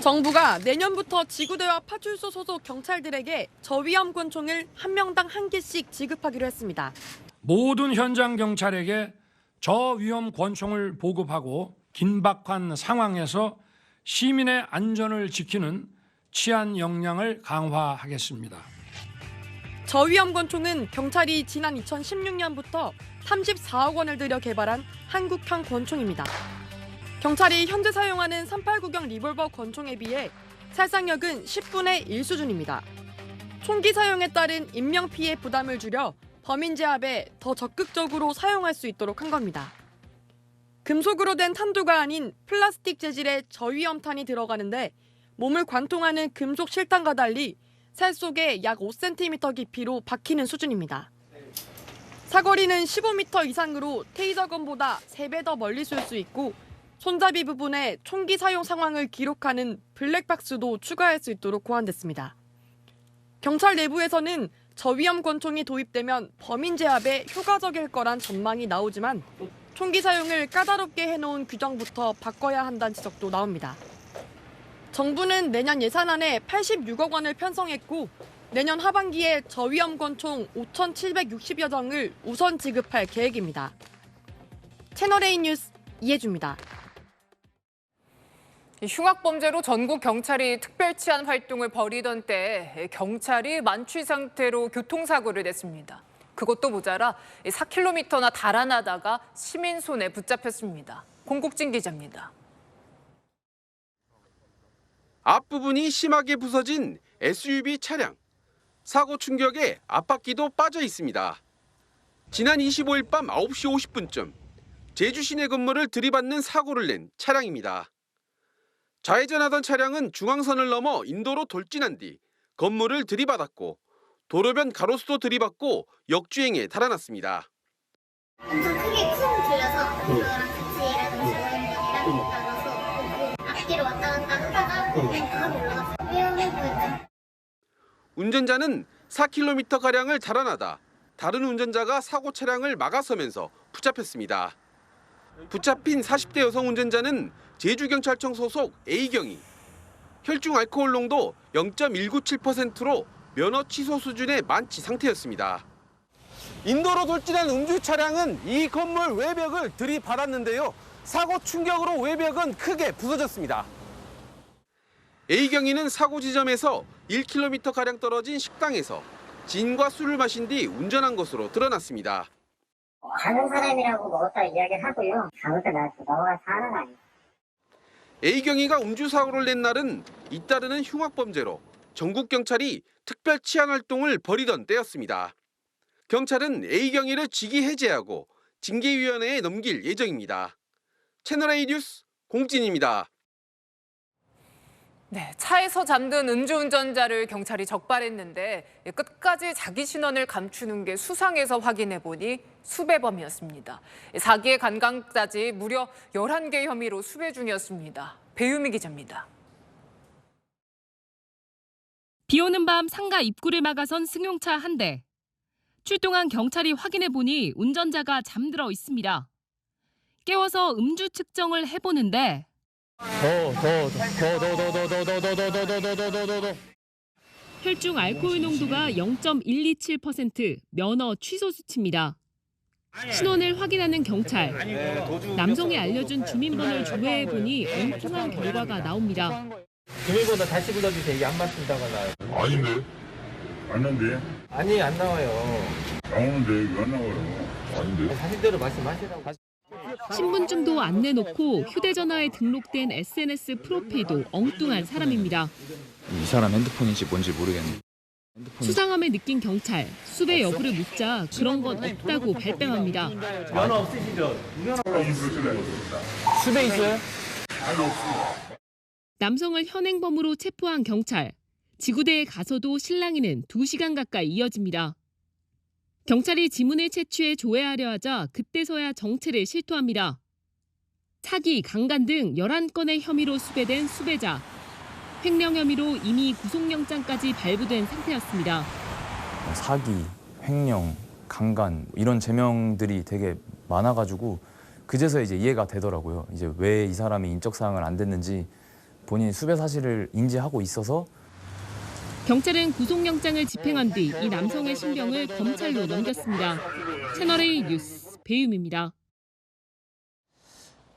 정부가 내년부터 지구대와 파출소 소속 경찰들에게 저위험 권총을 한 명당 1개씩 지급하기로 했습니다. 모든 현장 경찰에게 저위험 권총을 보급하고 긴박한 상황에서 시민의 안전을 지키는 치안 역량을 강화하겠습니다. 저위험 권총은 경찰이 지난 2016년부터 34억 원을 들여 개발한 한국형 권총입니다. 경찰이 현재 사용하는 389경 리볼버 권총에 비해 살상력은 10분의 1 수준입니다. 총기 사용에 따른 인명피해 부담을 줄여 범인 제압에 더 적극적으로 사용할 수 있도록 한 겁니다. 금속으로 된 탄두가 아닌 플라스틱 재질의 저위험탄이 들어가는데 몸을 관통하는 금속 실탄과 달리 살 속에 약 5cm 깊이로 박히는 수준입니다. 사거리는 15m 이상으로 테이저건보다 3배 더 멀리 쏠 수 있고 손잡이 부분에 총기 사용 상황을 기록하는 블랙박스도 추가할 수 있도록 고안됐습니다. 경찰 내부에서는 저위험 권총이 도입되면 범인 제압에 효과적일 거란 전망이 나오지만 총기 사용을 까다롭게 해놓은 규정부터 바꿔야 한다는 지적도 나옵니다. 정부는 내년 예산안에 86억 원을 편성했고 내년 하반기에 저위험 권총 5,760여 정을 우선 지급할 계획입니다. 채널A 뉴스 이혜주입니다. 흉악범죄로 전국 경찰이 특별치안 활동을 벌이던 때 경찰이 만취 상태로 교통사고를 냈습니다. 그것도 모자라 4km나 달아나다가 시민 손에 붙잡혔습니다. 공국진 기자입니다. 앞부분이 심하게 부서진 SUV 차량. 사고 충격에 앞바퀴도 빠져 있습니다. 지난 25일 밤 9시 50분쯤 제주 시내 건물을 들이받는 사고를 낸 차량입니다. 좌회전하던 차량은 중앙선을 넘어 인도로 돌진한 뒤 건물을 들이받았고 도로변 가로수도 들이받고 역주행에 달아났습니다. 엄청 크게 쿵 들려서 그거랑 같이 일하던 앞뒤로 왔다 갔다 하다가 바로 올라갔어요. 위험해 보였죠. 운전자는 4km가량을 달아나다 다른 운전자가 사고 차량을 막아서면서 붙잡혔습니다. 붙잡힌 40대 여성 운전자는 제주경찰청 소속 A경이 혈중 알코올 농도 0.197%로 면허 취소 수준의 만취 상태였습니다. 인도로 돌진한 음주 차량은 이 건물 외벽을 들이받았는데요. 사고 충격으로 외벽은 크게 부서졌습니다. A경이는 사고 지점에서 1km가량 떨어진 식당에서 진과 술을 마신 뒤 운전한 것으로 드러났습니다. 아는 사람이라고 먹었다 이야기를 하고요. 잘못해 나한테 넘어가서 하는 거 아니에요. A경이가 음주사고를 낸 날은 잇따르는 흉악범죄로 전국경찰이 특별치안활동을 벌이던 때였습니다. 경찰은 A경이를 직위 해제하고 징계위원회에 넘길 예정입니다. 채널A 뉴스 공진입니다. 네, 차에서 잠든 음주운전자를 경찰이 적발했는데 끝까지 자기 신원을 감추는 게 수상해서 확인해보니 수배범이었습니다. 사기의 간강까지 무려 11개 혐의로 수배 중이었습니다. 배유미 기자입니다. 비 오는 밤 상가 입구를 막아선 승용차 한 대. 출동한 경찰이 확인해보니 운전자가 잠들어 있습니다. 깨워서 음주 측정을 해보는데 혈중 알코올 농도가 0.127%, 면허 취소 수치입니다. 신원을 확인하는 경찰. 남성이 알려준 주민번호를 조회해보니 엉뚱한 결과가 나옵니다. 주민번호 다시 불러주세요. 이게 안 맞춘다고 나와요. 아닌데? 안 나는데? 아니, 안 나와요. 나오는데 왜 안 나와요? 아닌데? 사실대로 말씀하시라고. 신분증도 안 내놓고 휴대전화에 등록된 SNS 프로필도 엉뚱한 사람입니다. 이 사람 핸드폰인지 뭔지 모르겠네. 수상함을 느낀 경찰, 수배 여부를 묻자 그런 건 없다고 발뺌합니다. 면허 없으시죠? 수배 있어요? 남성을 현행범으로 체포한 경찰. 지구대에 가서도 실랑이는 2시간 가까이 이어집니다. 경찰이 지문을 채취해 조회하려 하자 그때서야 정체를 실토합니다. 사기, 강간 등 11건의 혐의로 수배된 수배자. 횡령 혐의로 이미 구속영장까지 발부된 상태였습니다. 사기, 횡령, 강간 이런 제명들이 되게 많아가지고 그제서 이제 이해가 되더라고요. 이제 왜 이 사람이 인적사항을 안 댔는지 본인이 수배 사실을 인지하고 있어서 경찰은 구속영장을 집행한 뒤 이 남성의 신병을 검찰로 넘겼습니다. 채널A 뉴스 배유미입니다.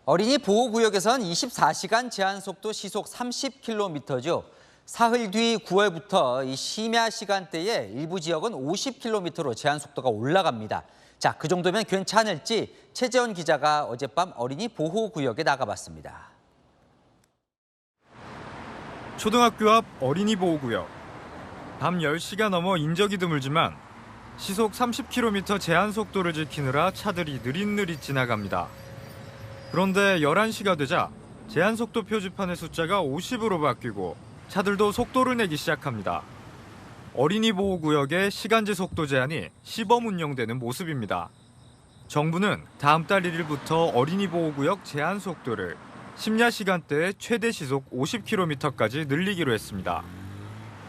어린이 보호구역에선 24시간 제한속도 시속 30km죠. 사흘 뒤 9월부터 이 심야 시간대에 일부 지역은 50km로 제한속도가 올라갑니다. 자, 그 정도면 괜찮을지 최재원 기자가 어젯밤 어린이 보호구역에 나가봤습니다. 초등학교 앞 어린이 보호구역. 밤 10시가 넘어 인적이 드물지만 시속 30km 제한 속도를 지키느라 차들이 느릿느릿 지나갑니다. 그런데 11시가 되자 제한 속도 표지판의 숫자가 50으로 바뀌고 차들도 속도를 내기 시작합니다. 어린이 보호구역의 시간제 속도 제한이 시범 운영되는 모습입니다. 정부는 다음 달 1일부터 어린이 보호구역 제한 속도를 심야 시간대에 최대 시속 50km까지 늘리기로 했습니다.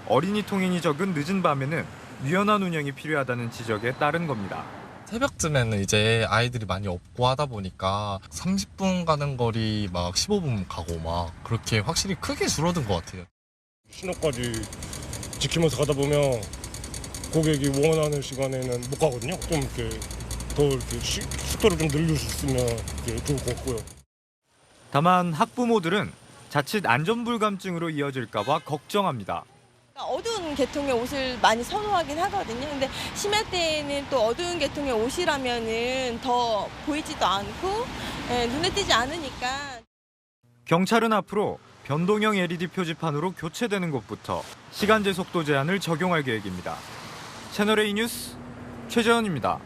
어린이 통행이 적은 늦은 밤에는 유연한 운영이 필요하다는 지적에 따른 겁니다. 새벽쯤에는 이제 아이들이 많이 없고 하다 보니까 30분 가는 거리 막 15분 가고 막 그렇게 확실히 크게 줄어든 것 같아요. 신호까지 지키면서 가다 보면 고객이 원하는 시간에는 못 가거든요. 좀 이렇게 더 이렇게 속도를 좀 늘릴 수 있으면 좋을 것 같고요. 다만 학부모들은 자칫 안전불감증으로 이어질까 봐 걱정합니다. 어두운 계통의 옷을 많이 선호하긴 하거든요. 근데 심야 때에는 또 어두운 계통의 옷이라면은 더 보이지도 않고 눈에 띄지 않으니까. 경찰은 앞으로 변동형 LED 표지판으로 교체되는 곳부터 시간제 속도 제한을 적용할 계획입니다. 채널A 뉴스 최재원입니다.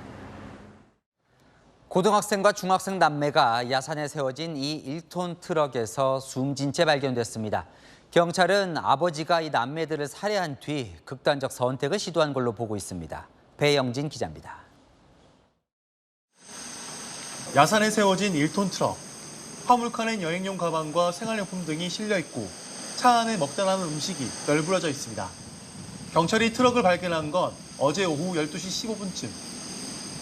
고등학생과 중학생 남매가 야산에 세워진 이 1톤 트럭에서 숨진 채 발견됐습니다. 경찰은 아버지가 이 남매들을 살해한 뒤 극단적 선택을 시도한 걸로 보고 있습니다. 배영진 기자입니다. 야산에 세워진 1톤 트럭. 화물칸엔 여행용 가방과 생활용품 등이 실려 있고 차 안에 먹다 남은 음식이 널브러져 있습니다. 경찰이 트럭을 발견한 건 어제 오후 12시 15분쯤.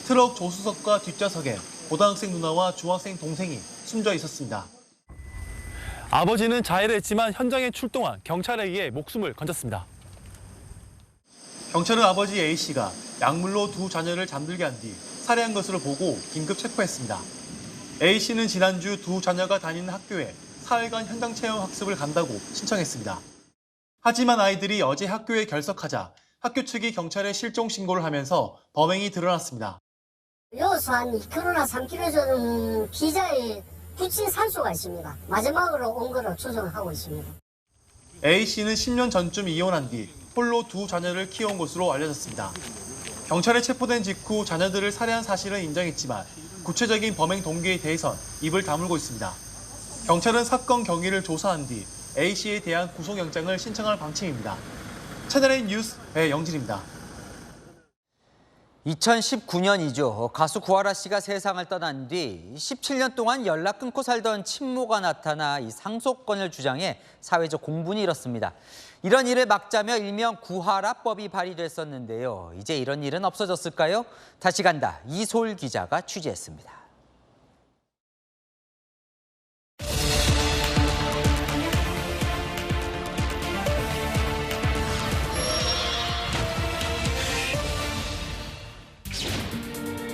트럭 조수석과 뒷좌석에 고등학생 누나와 중학생 동생이 숨져 있었습니다. 아버지는 자해를 했지만 현장에 출동한 경찰에 의해 목숨을 건졌습니다. 경찰은 아버지 A씨가 약물로 두 자녀를 잠들게 한 뒤 살해한 것으로 보고 긴급 체포했습니다. A씨는 지난주 두 자녀가 다니는 학교에 사흘간 현장 체험 학습을 간다고 신청했습니다. 하지만 아이들이 어제 학교에 결석하자 학교 측이 경찰에 실종 신고를 하면서 범행이 드러났습니다. 여기서 한 2km나 3km 정도 기자의 붙인 산소가 있습니다. 마지막으로 온 거로 추정하고 있습니다. A씨는 10년 전쯤 이혼한 뒤 홀로 두 자녀를 키워온 것으로 알려졌습니다. 경찰에 체포된 직후 자녀들을 살해한 사실은 인정했지만 구체적인 범행 동기에 대해선 입을 다물고 있습니다. 경찰은 사건 경위를 조사한 뒤 A씨에 대한 구속영장을 신청할 방침입니다. 채널A 뉴스 배영진입니다. 2019년이죠. 가수 구하라 씨가 세상을 떠난 뒤 17년 동안 연락 끊고 살던 친모가 나타나 이 상속권을 주장해 사회적 공분이 일었습니다. 이런 일을 막자며 일명 구하라법이 발의됐었는데요. 이제 이런 일은 없어졌을까요? 다시 간다. 이솔 기자가 취재했습니다.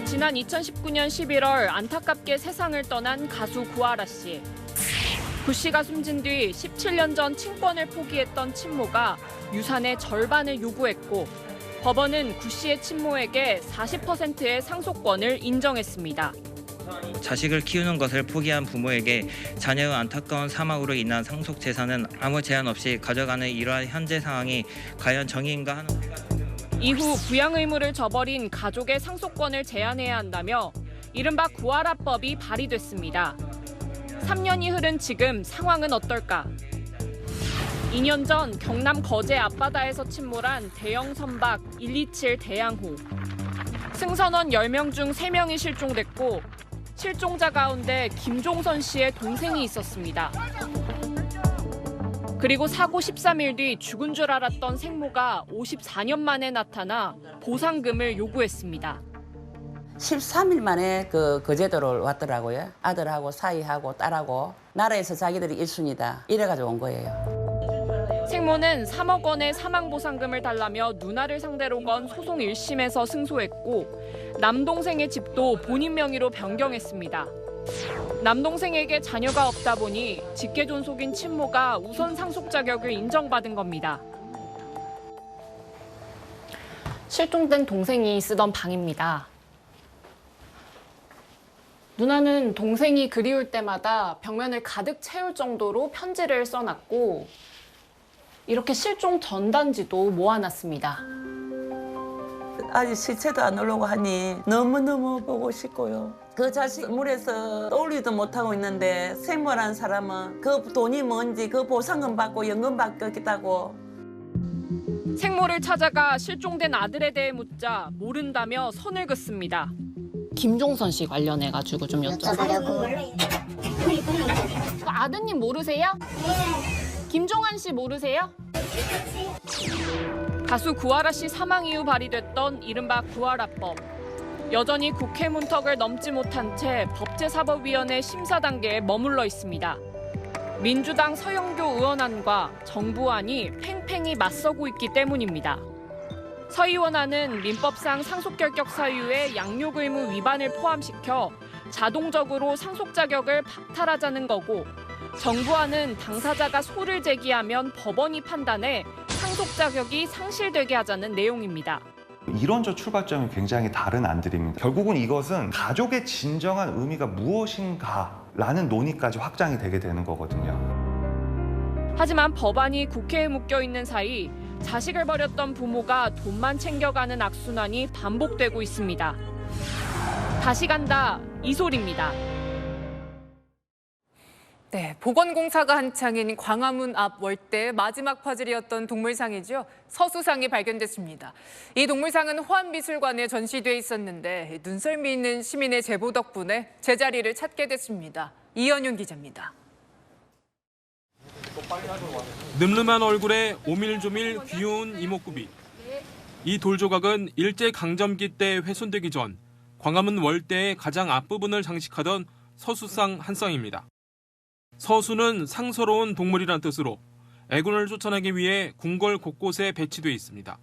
지난 2019년 11월 안타깝게 세상을 떠난 가수 구하라 씨. 구 씨가 숨진 뒤 17년 전 친권을 포기했던 친모가 유산의 절반을 요구했고 법원은 구 씨의 친모에게 40%의 상속권을 인정했습니다. 자식을 키우는 것을 포기한 부모에게 자녀의 안타까운 사망으로 인한 상속 재산은 아무 제한 없이 가져가는 이러한 현재 상황이 과연 정의인가 하는 이후 부양 의무를 저버린 가족의 상속권을 제한해야 한다며 이른바 구하라법이 발의됐습니다. 3년이 흐른 지금 상황은 어떨까? 2년 전 경남 거제 앞바다에서 침몰한 대형 선박 127 대양호. 승선원 10명 중 3명이 실종됐고 실종자 가운데 김종선 씨의 동생이 있었습니다. 그리고 사고 13일 뒤 죽은 줄 알았던 생모가 54년 만에 나타나 보상금을 요구했습니다. 13일 만에 그 제도를 왔더라고요. 아들하고 사위하고 딸하고 나라에서 자기들이 1순위다 이래가지고 온 거예요. 생모는 3억 원의 사망보상금을 달라며 누나를 상대로 건 소송 1심에서 승소했고 남동생의 집도 본인 명의로 변경했습니다. 남동생에게 자녀가 없다 보니 직계존속인 친모가 우선 상속 자격을 인정받은 겁니다. 실종된 동생이 쓰던 방입니다. 누나는 동생이 그리울 때마다 벽면을 가득 채울 정도로 편지를 써놨고 이렇게 실종 전단지도 모아놨습니다. 아직 시체도 안 오려고 하니 너무너무 보고 싶고요. 그 자식 물에서 떠올리도 못하고 있는데 생모라는 사람은 그 돈이 뭔지 그 보상금 받고 연금 받겠다고. 생모를 찾아가 실종된 아들에 대해 묻자 모른다며 선을 긋습니다. 김종선 씨 관련해가지고 좀 여쭤보려고. 아드님 모르세요? 김종환 씨 모르세요? 가수 구하라 씨 사망 이후 발의됐던 이른바 구하라법. 여전히 국회 문턱을 넘지 못한 채 법제사법위원회 심사 단계에 머물러 있습니다. 민주당 서영교 의원안과 정부안이 팽팽히 맞서고 있기 때문입니다. 서 의원안은 민법상 상속결격 사유의 양육 의무 위반을 포함시켜 자동적으로 상속 자격을 박탈하자는 거고, 정부안은 당사자가 소를 제기하면 법원이 판단해 상속 자격이 상실되게 하자는 내용입니다. 이론적 출발점이 굉장히 다른 안들입니다. 결국은 이것은 가족의 진정한 의미가 무엇인가라는 논의까지 확장이 되게 되는 거거든요. 하지만 법안이 국회에 묶여 있는 사이 자식을 버렸던 부모가 돈만 챙겨가는 악순환이 반복되고 있습니다. 다시 간다, 이 소리입니다. 네, 보건공사가 한창인 광화문 앞 월대 마지막 퍼즐이었던 동물상이죠. 서수상이 발견됐습니다. 이 동물상은 호암미술관에 전시돼 있었는데 눈썰미 있는 시민의 제보 덕분에 제자리를 찾게 됐습니다. 이현윤 기자입니다. 늠름한 얼굴에 오밀조밀 귀여운 이목구비. 이 돌조각은 일제강점기 때 훼손되기 전 광화문 월대의 가장 앞부분을 장식하던 서수상 한 쌍입니다. 서수는 상서로운 동물이란 뜻으로 애군을 쫓아내기 위해 궁궐 곳곳에 배치돼 있습니다.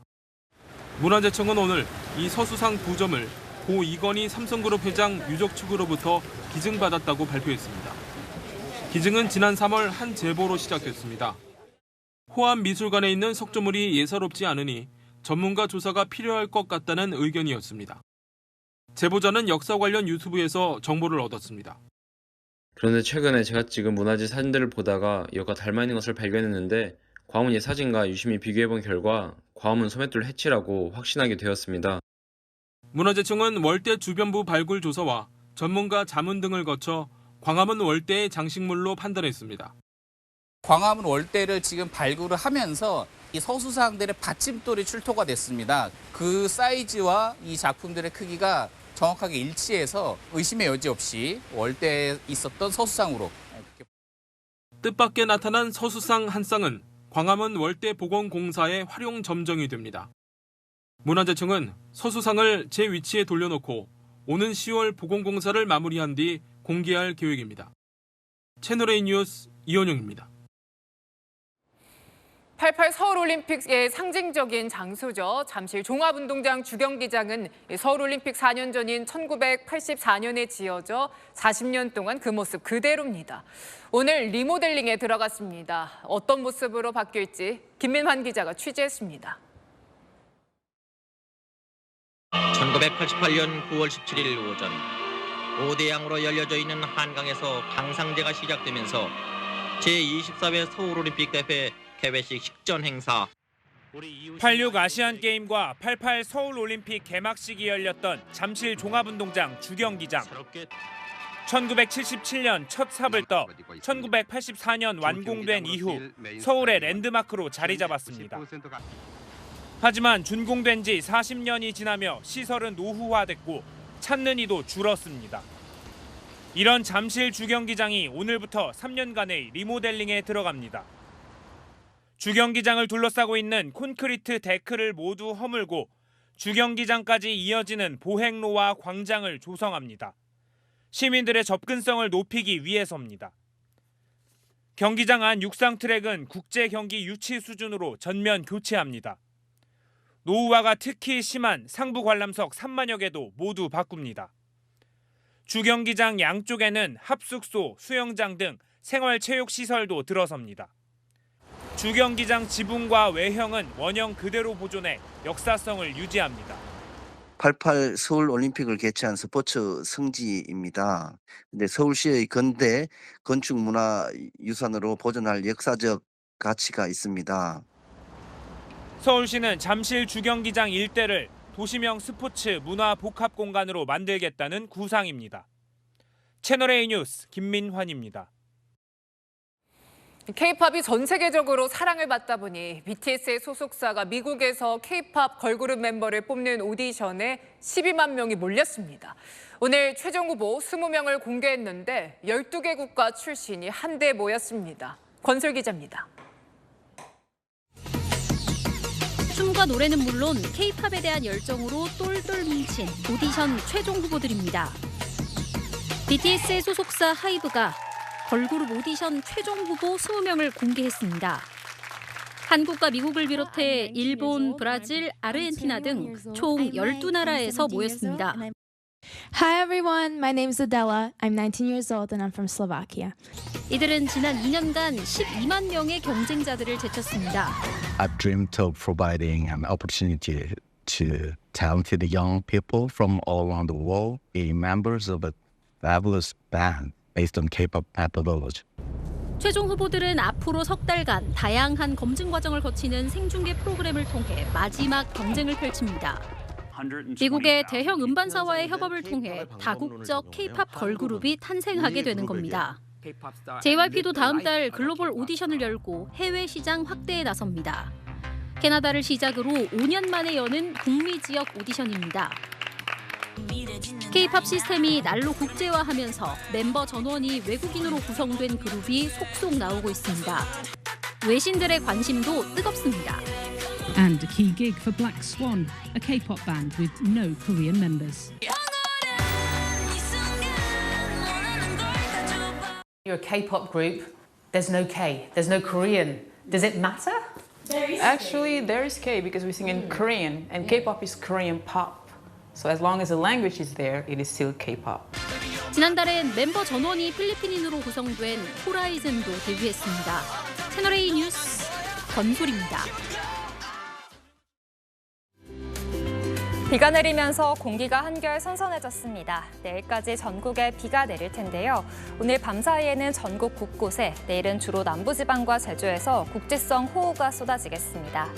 문화재청은 오늘 이 서수상 2점을 고 이건희 삼성그룹 회장 유족 측으로부터 기증받았다고 발표했습니다. 기증은 지난 3월 한 제보로 시작됐습니다. 호암미술관에 있는 석조물이 예사롭지 않으니 전문가 조사가 필요할 것 같다는 의견이었습니다. 제보자는 역사 관련 유튜브에서 정보를 얻었습니다. 그런데 최근에 제가 찍은 문화재 사진들을 보다가 이와 닮아 있는 것을 발견했는데 광화문 옛 사진과 유심히 비교해본 결과 광화문 소맷돌 해치라고 확신하게 되었습니다. 문화재청은 월대 주변부 발굴 조사와 전문가 자문 등을 거쳐 광화문 월대의 장식물로 판단했습니다. 광화문 월대를 지금 발굴을 하면서 이 서수상들의 받침돌이 출토가 됐습니다. 그 사이즈와 이 작품들의 크기가 정확하게 일치해서 의심의 여지 없이 월대에 있었던 서수상으로. 뜻밖의 나타난 서수상 한 쌍은 광화문 월대 보건공사의 활용 점정이 됩니다. 문화재청은 서수상을 제 위치에 돌려놓고 오는 10월 보건공사를 마무리한 뒤 공개할 계획입니다. 채널A 뉴스 이현영입니다. 88 서울올림픽의 상징적인 장소죠. 잠실 종합운동장 주경기장은 서울올림픽 4년 전인 1984년에 지어져 40년 동안 그 모습 그대로입니다. 오늘 리모델링에 들어갔습니다. 어떤 모습으로 바뀔지 김민환 기자가 취재했습니다. 1988년 9월 17일 오전 5대양으로 열려져 있는 한강에서 방상제가 시작되면서 제24회 서울올림픽 대회 개회식 식전 행사. 86 아시안게임과 88 서울올림픽 개막식이 열렸던 잠실 종합운동장 주경기장. 1977년 첫 삽을 떠 1984년 완공된 이후 서울의 랜드마크로 자리 잡았습니다. 하지만 준공된 지 40년이 지나며 시설은 노후화됐고 찾는 이도 줄었습니다. 이런 잠실 주경기장이 오늘부터 3년간의 리모델링에 들어갑니다. 주경기장을 둘러싸고 있는 콘크리트 데크를 모두 허물고 주경기장까지 이어지는 보행로와 광장을 조성합니다. 시민들의 접근성을 높이기 위해서입니다. 경기장 안 육상 트랙은 국제 경기 유치 수준으로 전면 교체합니다. 노후화가 특히 심한 상부 관람석 3만여 개도 모두 바꿉니다. 주경기장 양쪽에는 합숙소, 수영장 등 생활체육시설도 들어섭니다. 주경기장 지붕과 외형은 원형 그대로 보존해 역사성을 유지합니다. 88 서울 올림픽을 개최한 스포츠 성지입니다. 근데 서울시의 근대 건축 문화 유산으로 보존할 역사적 가치가 있습니다. 서울시는 잠실 주경기장 일대를 도시명 스포츠 문화 복합 공간으로 만들겠다는 구상입니다. 채널A 뉴스 김민환입니다. K-팝이 전 세계적으로 사랑을 받다 보니 BTS의 소속사가 미국에서 K-팝 걸그룹 멤버를 뽑는 오디션에 12만 명이 몰렸습니다. 오늘 최종 후보 20명을 공개했는데 12개 국가 출신이 한데 모였습니다. 권솔 기자입니다. 춤과 노래는 물론 K-팝에 대한 열정으로 똘똘 뭉친 오디션 최종 후보들입니다. BTS의 소속사 하이브가 걸그룹 오디션 최종 후보 20명을 공개했습니다. 한국과 미국을 비롯해 일본, 브라질, 아르헨티나 등 총 12나라에서 모였습니다. Hi everyone, my name is Adela. I'm 19 years old and I'm from Slovakia. 이들은 지난 2년간 12만 명의 경쟁자들을 제쳤습니다. I've dreamed of providing an opportunity to talented young people from all around the world be members of a fabulous band based on K-pop methodology. 최종 후보들은 앞으로 석 달간 다양한 검증 과정을 거치는 생중계 프로그램을 통해 마지막 경쟁을 펼칩니다. 미국의 대형 음반사와의 협업을 통해 다국적 K-팝 걸그룹이 탄생하게 되는 겁니다. JYP도 다음 달 글로벌 오디션을 열고 해외 시장 확대에 나섭니다. 캐나다를 시작으로 5년 만에 여는 북미 지역 오디션입니다. K-팝 시스템이 날로 국제화하면서 멤버 전원이 외국인으로 구성된 그룹이 속속 나오고 있습니다. 외신들의 관심도 뜨겁습니다. And a key gig for Black Swan, a K-pop band with no Korean members. You're a K-pop group, there's no K, there's no Korean. Does it matter? Actually, there is K because we sing in Korean, and K-pop is Korean pop. So as long as the language is there, it is still K-pop. 지난달엔 멤버 전원이 필리핀인으로 구성된 호라이즌도 데뷔했습니다. 채널A 뉴스 권솔입니다. 비가 내리면서 공기가 한결 선선해졌습니다. 내일까지 전국에 비가 내릴 텐데요. 오늘 밤사이에는 전국 곳곳에, 내일은 주로 남부지방과 제주에서 국지성 호우가 쏟아지겠습니다.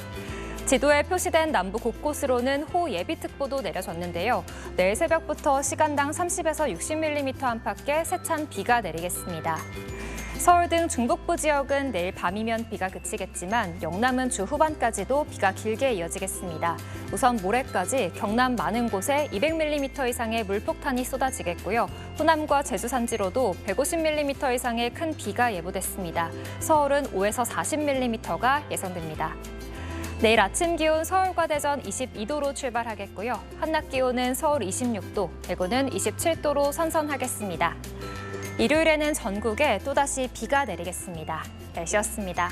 지도에 표시된 남부 곳곳으로는 호우 예비특보도 내려졌는데요. 내일 새벽부터 시간당 30에서 60mm 안팎의 세찬 비가 내리겠습니다. 서울 등 중북부 지역은 내일 밤이면 비가 그치겠지만 영남은 주 후반까지도 비가 길게 이어지겠습니다. 우선 모레까지 경남 많은 곳에 200mm 이상의 물폭탄이 쏟아지겠고요. 호남과 제주 산지로도 150mm 이상의 큰 비가 예보됐습니다. 서울은 5에서 40mm가 예상됩니다. 내일 아침 기온 서울과 대전 22도로 출발하겠고요. 한낮 기온은 서울 26도, 대구는 27도로 선선하겠습니다. 일요일에는 전국에 또다시 비가 내리겠습니다. 날씨였습니다.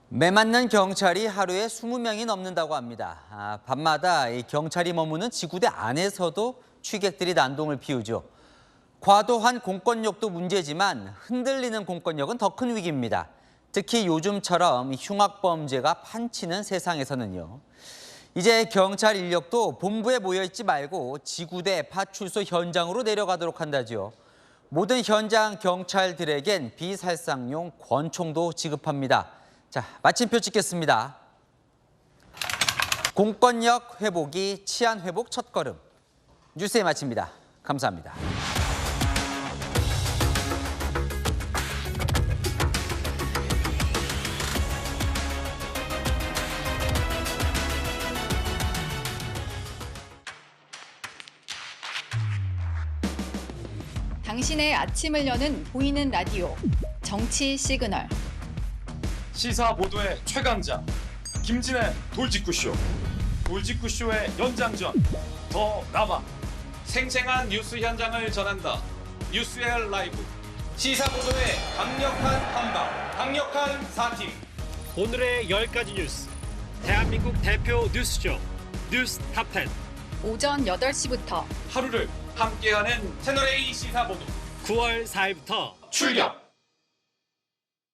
매 맞는 경찰이 하루에 20명이 넘는다고 합니다. 밤마다 이 경찰이 머무는 지구대 안에서도 취객들이 난동을 피우죠. 과도한 공권력도 문제지만 흔들리는 공권력은 더 큰 위기입니다. 특히 요즘처럼 흉악범죄가 판치는 세상에서는요. 이제 경찰 인력도 본부에 모여있지 말고 지구대 파출소 현장으로 내려가도록 한다죠. 모든 현장 경찰들에겐 비살상용 권총도 지급합니다. 자, 마침표 찍겠습니다. 공권력 회복이 치안 회복 첫걸음. 뉴스에 마칩니다. 감사합니다. 당신의 아침을 여는 보이는 라디오, 정치 시그널. 시사 보도의 최강자, 김진의 돌직구쇼. 돌직구쇼의 연장전. 더 남아. 생생한 뉴스 현장을 전한다. 뉴스엘 라이브. 시사보도의 강력한 한방, 강력한 4팀. 오늘의 10가지 뉴스. 대한민국 대표 뉴스쇼. 뉴스 탑10. 오전 8시부터 하루를 함께하는 채널A 시사보도. 9월 4일부터 출격!